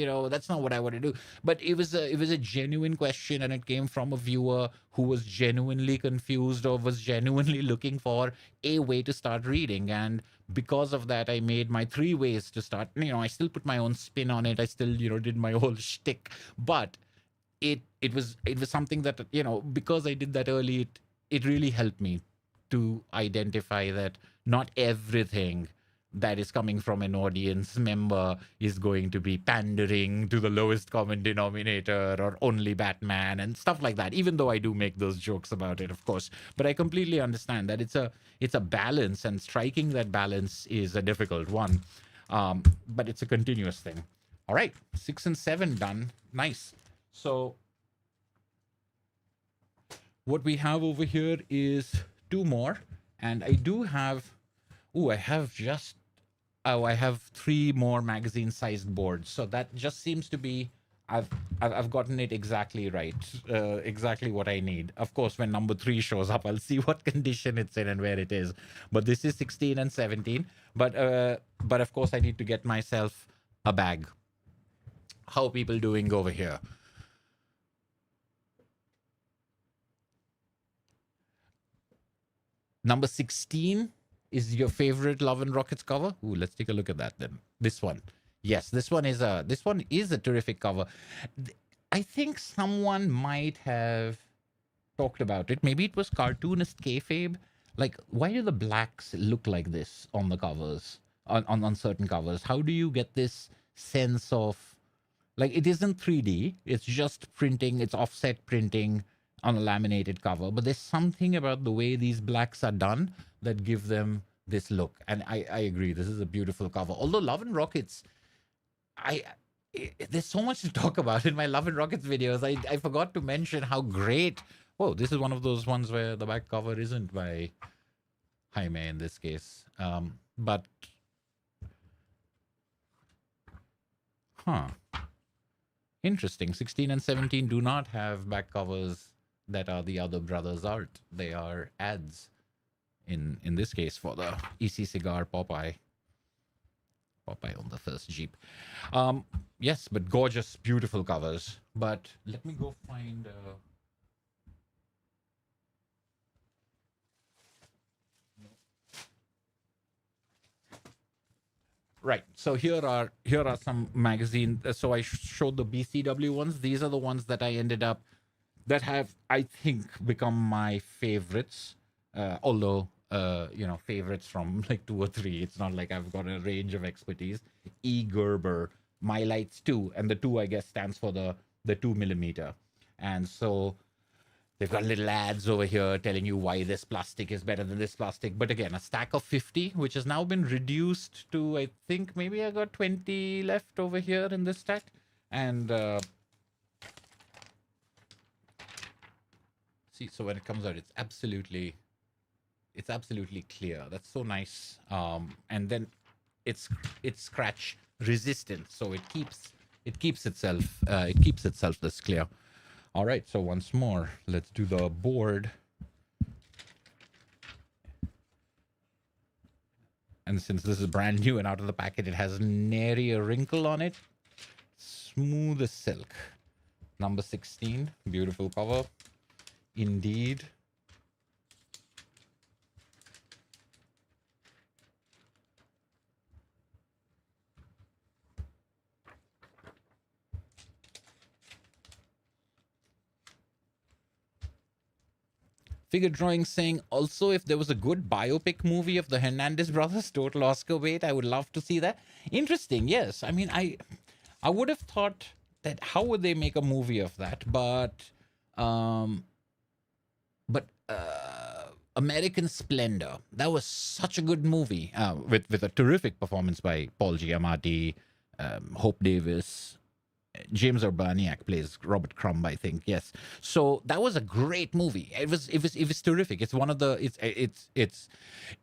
not what I want to do. But it was a genuine question, and it came from a viewer who was genuinely confused, or was genuinely looking for a way to start reading. And because of that, I made my 3 ways to start. I still put my own spin on it. I still did my whole shtick, but it was something that because I did that early, it really helped me to identify that not everything that is coming from an audience member is going to be pandering to the lowest common denominator, or only Batman and stuff like that, even though I do make those jokes about it, of course. But I completely understand that it's a balance, and striking that balance is a difficult one. But it's a continuous thing. All right, 6 and 7 done. Nice. So what we have over here is 2 more, and I do have, I have 3 more magazine-sized boards. So that just seems to be, I've gotten it exactly right, exactly what I need. Of course, when number 3 shows up, I'll see what condition it's in and where it is. But this is 16 and 17. But of course, I need to get myself a bag. How are people doing over here? Number 16 is your favorite Love and Rockets cover. Ooh, let's take a look at that then. This one. Yes, this one is a terrific cover. I think someone might have talked about it. Maybe it was cartoonist kayfabe. Like, why do the blacks look like this on the covers, on certain covers? How do you get this sense of, like, it isn't 3D, it's just printing, it's offset printing on a laminated cover, but there's something about the way these blacks are done that give them this look. And I agree, this is a beautiful cover. Although Love and Rockets, there's so much to talk about in my Love and Rockets videos. I forgot to mention how great. Oh, this is one of those ones where the back cover isn't by Jaime in this case. But interesting. 16 and 17 do not have back covers that are the other brothers' art. They are ads. In this case, for the EC Cigar Popeye on the first Jeep. Yes, but gorgeous, beautiful covers. But let me go find. Right. So here are some magazines. So I showed the BCW ones. These are the ones that I ended up that have, I think, become my favorites. Although favorites from like 2 or 3. It's not like I've got a range of expertise. E. Gerber, My Lights 2, and the 2 I guess stands for the 2mm. And so they've got little ads over here telling you why this plastic is better than this plastic. But again, a stack of 50, which has now been reduced to, I think, maybe I got 20 left over here in this stack. And see, so when it comes out, it's absolutely It's absolutely clear. That's so nice. And then it's scratch resistant, so it keeps itself this clear. All right, so once more, let's do the board. And since this is brand new and out of the packet, it has nary a wrinkle on it. Smooth as silk. Number 16, beautiful cover. Indeed. Figure drawing saying also if there was a good biopic movie of the Hernandez brothers, total Oscar weight, I would love to see that. Interesting, yes. I mean, I would have thought that how would they make a movie of that, um, but American Splendor, that was such a good movie with a terrific performance by Paul Giamatti, Hope Davis, James Urbaniak plays Robert Crumb, I think. Yes. So that was a great movie. It was terrific. It's one of the it's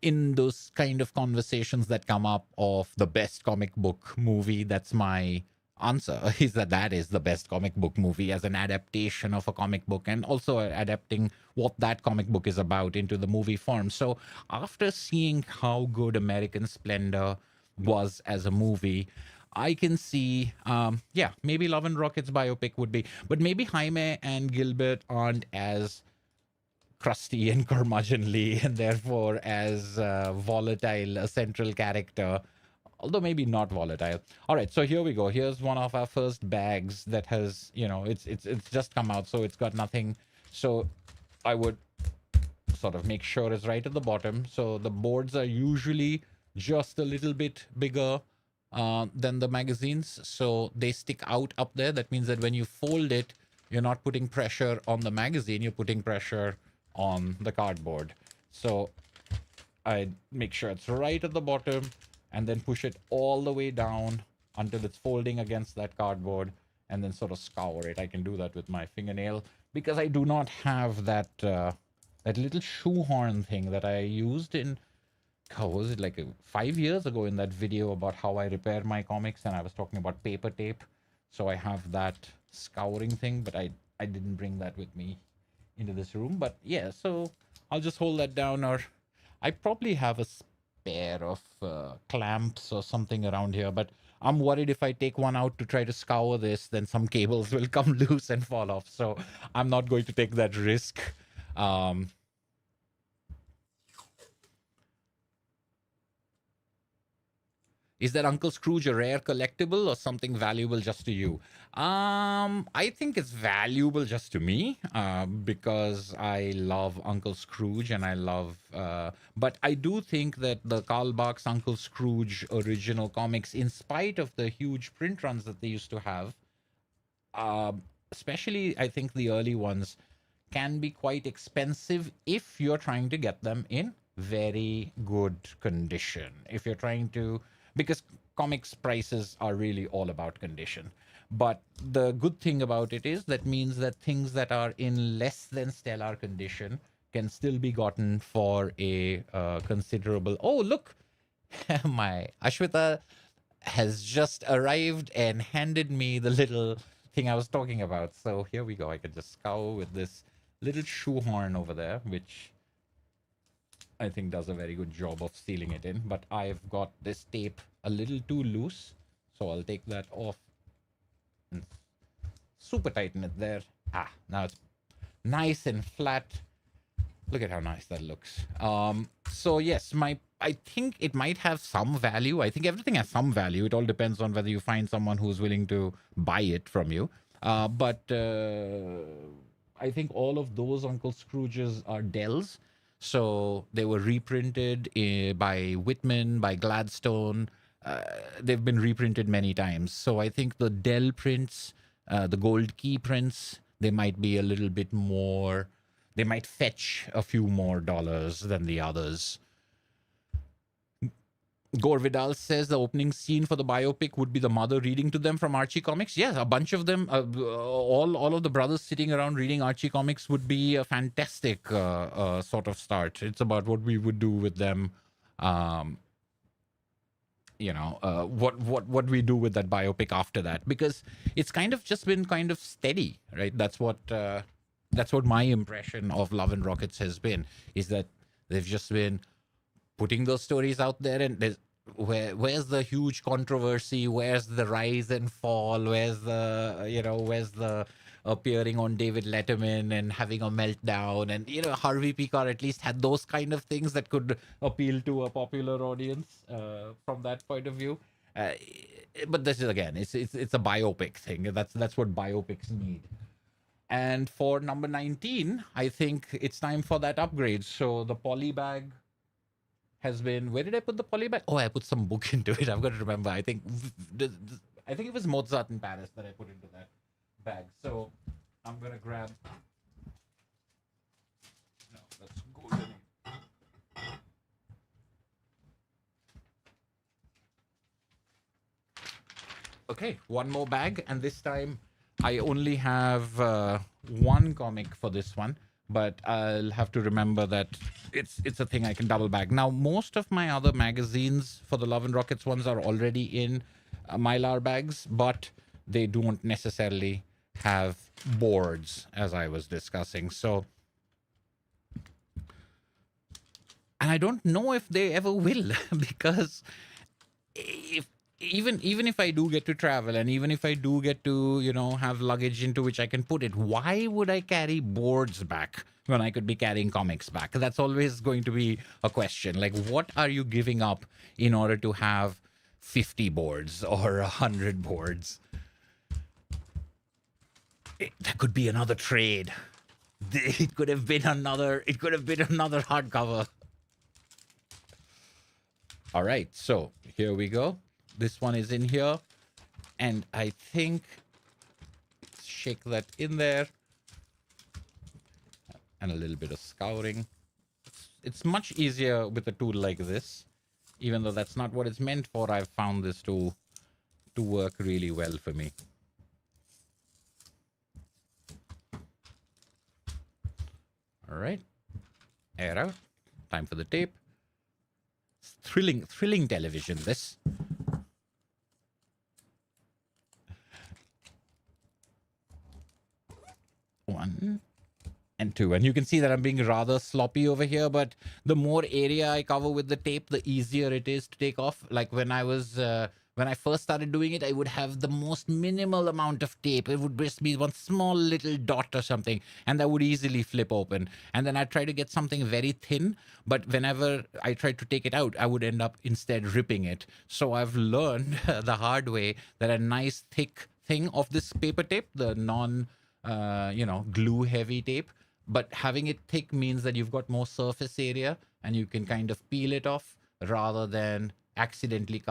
in those kind of conversations that come up of the best comic book movie. That's my answer. Is that is the best comic book movie as an adaptation of a comic book, and also adapting what that comic book is about into the movie form. So after seeing how good American Splendor was as a movie, I can see, yeah, maybe Love and Rockets biopic would be, but maybe Jaime and Gilbert aren't as crusty and curmudgeonly and therefore as volatile a central character, although maybe not volatile. All right, so here we go. Here's one of our first bags that has, it's just come out, so it's got nothing. So I would sort of make sure it's right at the bottom. So the boards are usually just a little bit bigger than the magazines, so they stick out up there. That means that when you fold it, you're not putting pressure on the magazine, you're putting pressure on the cardboard. So I make sure it's right at the bottom and then push it all the way down until it's folding against that cardboard, and then sort of scour it. I can do that with my fingernail because I do not have that that little shoehorn thing that I used in, how was it, like 5 years ago in that video about how I repair my comics, and I was talking about paper tape. So I have that scouring thing, but I didn't bring that with me into this room. But yeah, so I'll just hold that down, or I probably have a spare of clamps or something around here, but I'm worried if I take one out to try to scour this, then some cables will come loose and fall off. So I'm not going to take that risk. Is that Uncle Scrooge a rare collectible or something valuable just to you? I think it's valuable just to me because I love Uncle Scrooge and I love. But I do think that the Karl Barks Uncle Scrooge original comics, in spite of the huge print runs that they used to have, especially I think the early ones, can be quite expensive if you're trying to get them in very good condition. If you're trying to, because comics prices are really all about condition. But the good thing about it is that means that things that are in less than stellar condition can still be gotten for a considerable. Oh, look, my Ashwita has just arrived and handed me the little thing I was talking about. So here we go. I can just scour with this little shoehorn over there, which I think does a very good job of sealing it in. But I've got this tape a little too loose, so I'll take that off and super tighten it there. Now it's nice and flat. Look at how nice that looks. So yes, I think it might have some value. I think everything has some value. It all depends on whether you find someone who's willing to buy it from you. But I think all of those Uncle Scrooges are Dells. So they were reprinted by Whitman, by Gladstone. They've been reprinted many times. So I think the Dell prints, the gold key prints, they might be a little bit more, they might fetch a few more dollars than the others. Gore Vidal says the opening scene for the biopic would be the mother reading to them from Archie comics. Yes, a bunch of them, all of the brothers sitting around reading Archie comics would be a fantastic sort of start. It's about what we would do with them. Um, what we do with that biopic after that, because it's kind of just been kind of steady, right? That's what my impression of Love and Rockets has been, is that they've just been putting those stories out there, and where's the huge controversy, where's the rise and fall, where's the appearing on David Letterman and having a meltdown, and Harvey Pekar at least had those kind of things that could appeal to a popular audience from that point of view. uh, but this is, again, it's a biopic thing. That's what biopics need. And for number 19, I think it's time for that upgrade. So the poly bag has been, where did I put the poly bag? Oh, I put some book into it. I've got to remember. I think it was Mozart in Paris that I put into that bag. So I'm gonna grab. No, that's golden. Okay, one more bag, and this time I only have one comic for this one, but I'll have to remember that it's a thing I can double bag. Now, most of my other magazines for the Love and Rockets ones are already in Mylar bags, but they don't necessarily have boards, as I was discussing. So, and I don't know if they ever will, because if even if I do get to travel, and even if I do get to have luggage into which I can put it, why would I carry boards back when I could be carrying comics back? That's always going to be a question. Like, what are you giving up in order to have 50 boards or 100 boards? That could be another trade. It could have been another hardcover. All right, so here we go. This one is in here, and I think shake that in there, and a little bit of scouring. It's much easier with a tool like this, even though that's not what it's meant for. I've found this to work really well for me. All right, air out. Time for the tape. It's thrilling television, this. One and two, and you can see that I'm being rather sloppy over here, but the more area I cover with the tape, the easier it is to take off. Like when I first started doing it, I would have the most minimal amount of tape. It would just be one small little dot or something, and that would easily flip open. And then I'd try to get something very thin, but whenever I tried to take it out, I would end up instead ripping it. So I've learned the hard way that a nice thick thing of this paper tape, the glue heavy tape, but having it thick means that you've got more surface area and you can kind of peel it off rather than accidentally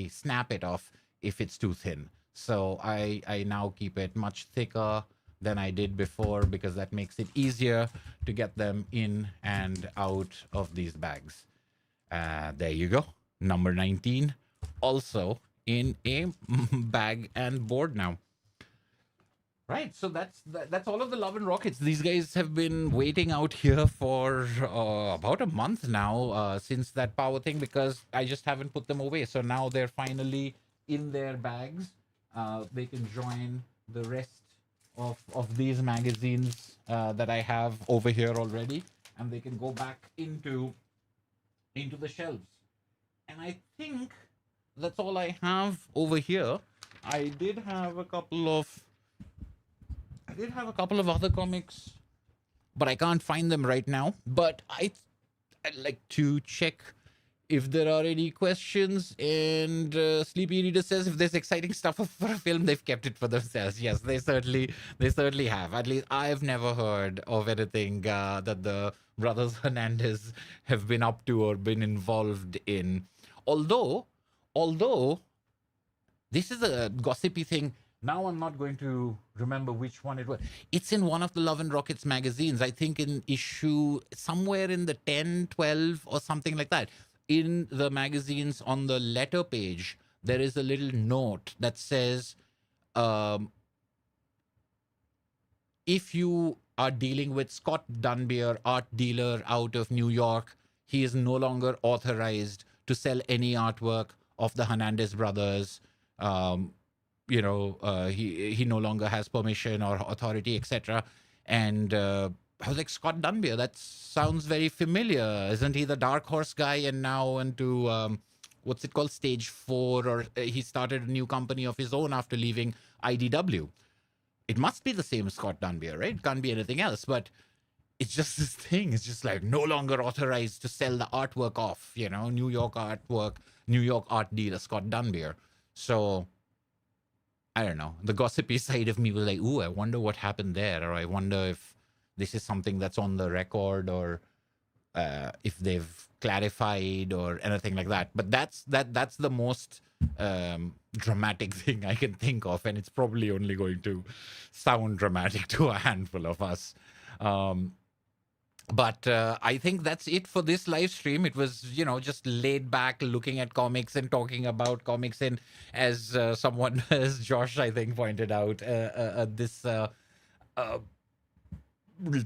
snap it off if it's too thin. So I now keep it much thicker than I did before, because that makes it easier to get them in and out of these bags. There you go. Number 19, also in a bag and board now. Right, so that's all of the Love and Rockets. These guys have been waiting out here for about a month now, since that power thing, because I just haven't put them away. So now they're finally in their bags. They can join the rest of these magazines that I have over here already, and they can go back into the shelves. And I think that's all I have over here. I did have a couple of other comics, but I can't find them right now. But I'd like to check if there are any questions. And Sleepy Reader says if there's exciting stuff for a film, they've kept it for themselves. Yes, they certainly have. At least I've never heard of anything that the brothers Hernandez have been up to or been involved in. Although this is a gossipy thing. Now I'm not going to remember which one it was. It's in one of the Love and Rockets magazines. I think in issue somewhere in the 10, 12 or something like that. in the magazines on the letter page, there is a little note that says, um, if you are dealing with Scott Dunbier, art dealer out of New York, he is no longer authorized to sell any artwork of the Hernandez brothers. Um, he no longer has permission or authority, etc. And I was like, Scott Dunbier, that sounds very familiar. Isn't he the Dark Horse guy and now into what's it called, Stage 4? Or he started a new company of his own after leaving IDW. It must be the same Scott Dunbier, right? It can't be anything else. But it's just this thing. It's just like no longer authorized to sell the artwork off, New York artwork, New York art dealer, Scott Dunbier. So I don't know. The gossipy side of me was like, ooh, I wonder what happened there. Or I wonder if this is something that's on the record, or if they've clarified or anything like that. But that's the most dramatic thing I can think of, and it's probably only going to sound dramatic to a handful of us. But I think that's it for this live stream. It was, just laid back, looking at comics and talking about comics. And as someone, as Josh, I think, pointed out, this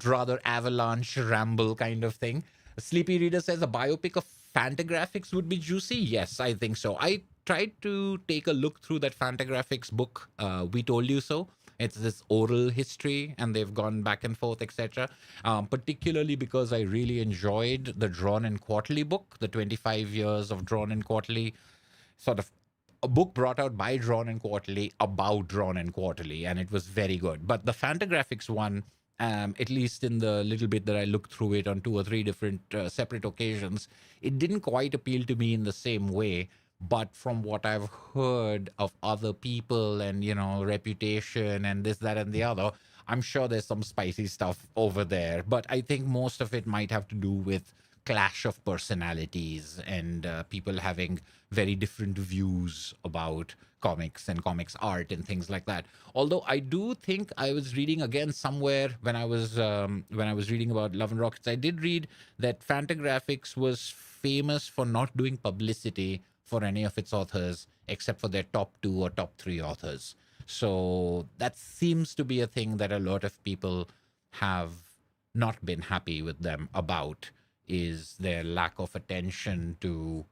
rather avalanche ramble kind of thing. Sleepy Reader says a biopic of Fantagraphics would be juicy. Yes, I think so. I tried to take a look through that Fantagraphics book. We Told You So. It's this oral history, and they've gone back and forth, etc. Particularly because I really enjoyed the Drawn and Quarterly book, the 25 years of Drawn and Quarterly, sort of a book brought out by Drawn and Quarterly about Drawn and Quarterly, and it was very good. But the Fantagraphics one, at least in the little bit that I looked through it on 2 or 3 different separate occasions, it didn't quite appeal to me in the same way. But from what I've heard of other people and, reputation and this, that, and the other, I'm sure there's some spicy stuff over there. But I think most of it might have to do with clash of personalities and people having very different views about comics and comics art and things like that. Although I do think I was reading again somewhere when I was reading about Love and Rockets, I did read that Fantagraphics was famous for not doing publicity for any of its authors except for their top 2 or top 3 authors. So that seems to be a thing that a lot of people have not been happy with them about, is their lack of attention to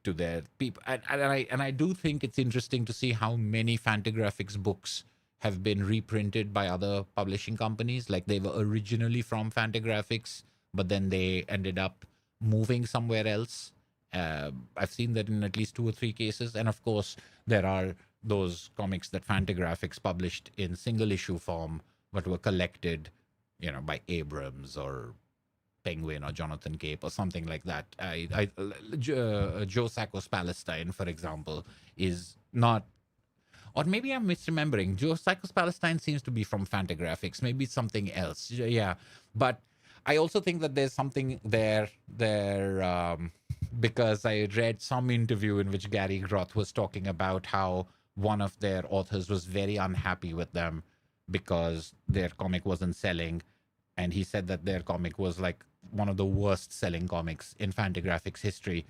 their people. And I do think it's interesting to see how many Fantagraphics books have been reprinted by other publishing companies. Like they were originally from Fantagraphics, but then they ended up moving somewhere else. I've seen that in at least 2 or 3 cases. And of course, there are those comics that Fantagraphics published in single issue form, but were collected, by Abrams or Penguin or Jonathan Cape or something like that. Joe Sacco's Palestine, for example, is not, or maybe I'm misremembering. Joe Sacco's Palestine seems to be from Fantagraphics. Maybe it's something else. Yeah, but I also think that there's something there, because I read some interview in which Gary Groth was talking about how one of their authors was very unhappy with them because their comic wasn't selling. And he said that their comic was like one of the worst selling comics in Fantagraphics history,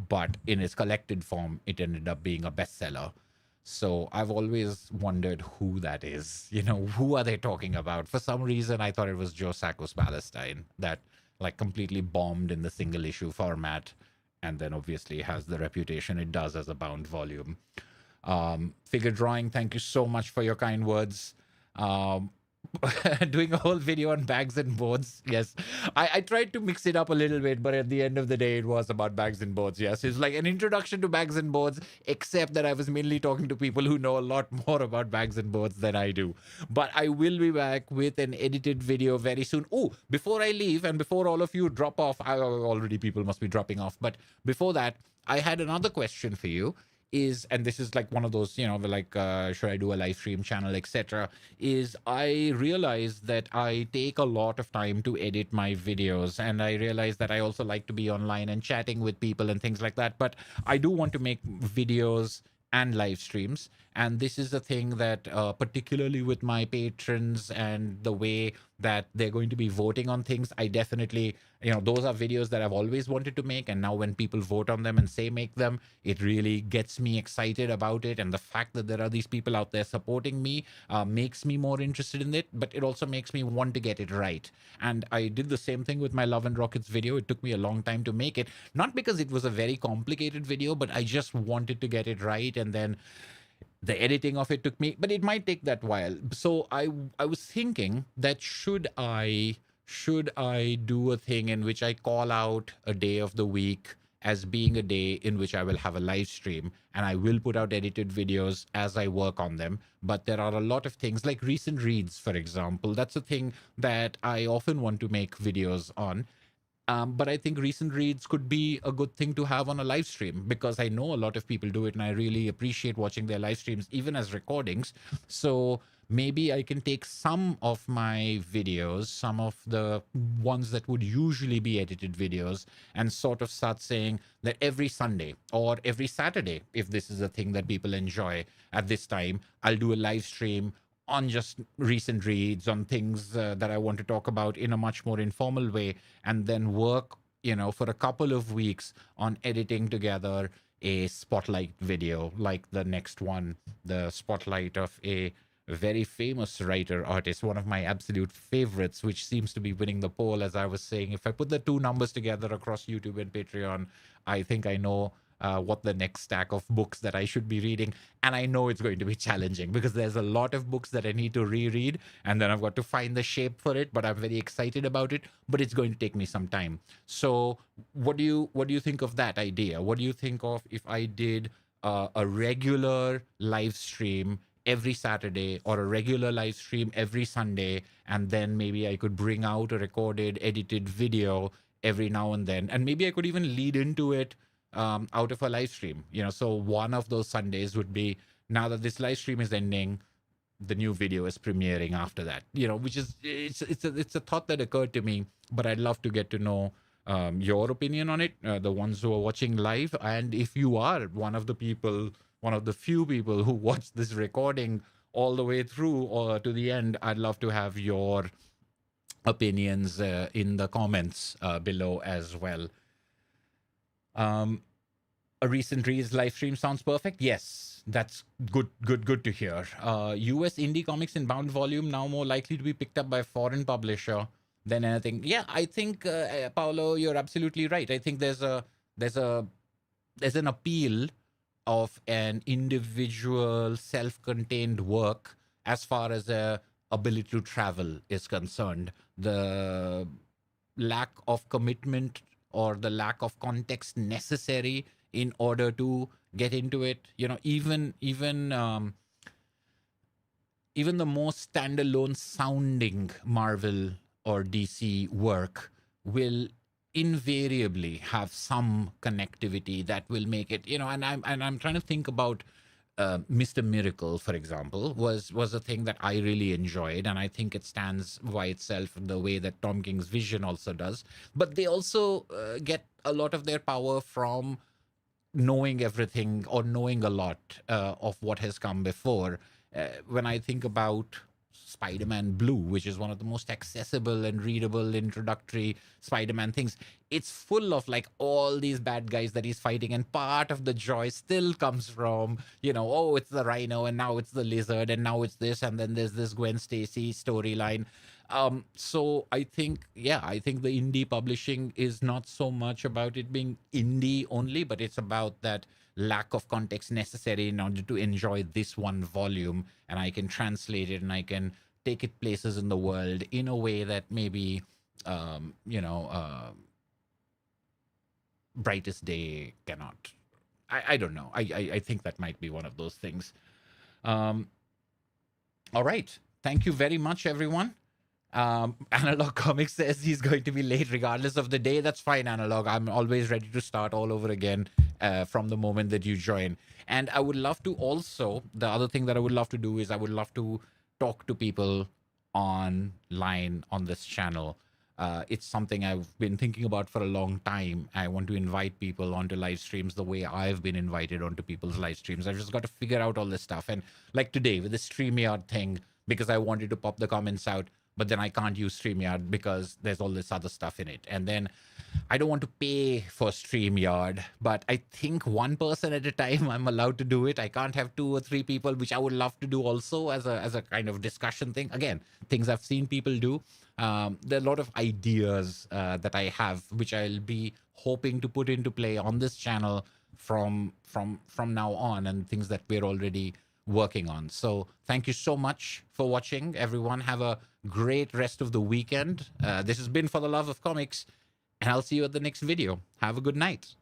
but in its collected form, it ended up being a bestseller. So I've always wondered who that is. Who are they talking about? For some reason, I thought it was Joe Sacco's Palestine that like completely bombed in the single issue format, and then obviously has the reputation it does as a bound volume. Figure Drawing, thank you so much for your kind words. Doing a whole video on bags and boards. Yes, I tried to mix it up a little bit, but at the end of the day, it was about bags and boards. Yes, it's like an introduction to bags and boards, except that I was mainly talking to people who know a lot more about bags and boards than I do. But I will be back with an edited video very soon. Oh, before I leave and before all of you drop off, already people must be dropping off. But before that, I had another question for you. And this is like one of those, like, should I do a live stream channel, etc. Is I realize that I take a lot of time to edit my videos, and I realize that I also like to be online and chatting with people and things like that. But I do want to make videos and live streams. And this is a thing that, particularly with my patrons and the way that they're going to be voting on things. I definitely, those are videos that I've always wanted to make. And now when people vote on them and say make them, it really gets me excited about it. And the fact that there are these people out there supporting me makes me more interested in it, but it also makes me want to get it right. And I did the same thing with my Love and Rockets video. It took me a long time to make it, not because it was a very complicated video, but I just wanted to get it right. And then the editing of it took me, but it might take that while. So I was thinking that should I do a thing in which I call out a day of the week as being a day in which I will have a live stream, and I will put out edited videos as I work on them. But there are a lot of things like recent reads, for example. That's a thing that I often want to make videos on. But I think recent reads could be a good thing to have on a live stream, because I know a lot of people do it and I really appreciate watching their live streams, even as recordings. So maybe I can take some of my videos, some of the ones that would usually be edited videos, and sort of start saying that every Sunday or every Saturday, if this is a thing that people enjoy at this time, I'll do a live stream on just recent reads, on things that I want to talk about in a much more informal way, and then work, for a couple of weeks on editing together a spotlight video, like the next one, the spotlight of a very famous writer artist, one of my absolute favorites, which seems to be winning the poll. As I was saying, if I put the two numbers together across YouTube and Patreon, I think I know what the next stack of books that I should be reading. And I know it's going to be challenging because there's a lot of books that I need to reread, and then I've got to find the shape for it, but I'm very excited about it, but it's going to take me some time. So what do you think of that idea? What do you think of if I did a regular live stream every Saturday, or a regular live stream every Sunday, and then maybe I could bring out a recorded, edited video every now and then, and maybe I could even lead into it out of a live stream. So one of those Sundays would be, now that this live stream is ending, the new video is premiering after that. Which is, it's a thought that occurred to me, but I'd love to get to know your opinion on it, the ones who are watching live. And if you are one of the few people who watch this recording all the way through or to the end, I'd love to have your opinions in the comments below as well. A recent reads live stream sounds perfect. Yes, that's good to hear. US indie comics in bound volume now more likely to be picked up by a foreign publisher than anything. Yeah, I think Paolo, you're absolutely right. I think there's an appeal of an individual self-contained work as far as the ability to travel is concerned. The lack of commitment or the lack of context necessary in order to get into it. Even the most standalone sounding Marvel or DC work will invariably have some connectivity that will make it, and I'm trying to think about Mr. Miracle, for example, was a thing that I really enjoyed, and I think it stands by itself in the way that Tom King's Vision also does. But they also get a lot of their power from knowing everything or knowing a lot of what has come before. When I think about Spider-Man Blue, which is one of the most accessible and readable introductory Spider-Man things, it's full of like all these bad guys that he's fighting, and part of the joy still comes from, oh, it's the Rhino, and now it's the Lizard, and now it's this, and then there's this Gwen Stacy storyline. So I think the indie publishing is not so much about it being indie only, but it's about that lack of context necessary in order to enjoy this one volume, and I can translate it and I can take it places in the world in a way that maybe Brightest Day cannot. I don't know. I think that might be one of those things. All right, thank you very much, everyone. Analog Comics says he's going to be late regardless of the day. That's fine, Analog. I'm always ready to start all over again from the moment that you join. And I would love to also, the other thing that I would love to do is I would love to talk to people online on this channel. It's something I've been thinking about for a long time. I want to invite people onto live streams the way I've been invited onto people's live streams. I've just got to figure out all this stuff. And like today with the StreamYard thing, because I wanted to pop the comments out, but then I can't use StreamYard because there's all this other stuff in it. And then I don't want to pay for StreamYard, but I think one person at a time I'm allowed to do it. I can't have 2 or 3 people, which I would love to do also as a kind of discussion thing. Again, things I've seen people do. There are a lot of ideas that I have, which I'll be hoping to put into play on this channel from now on, and things that we're already working on. So thank you so much for watching, everyone. Have a great rest of the weekend. This has been For the Love of Comics, and I'll see you at the next video. Have a good night.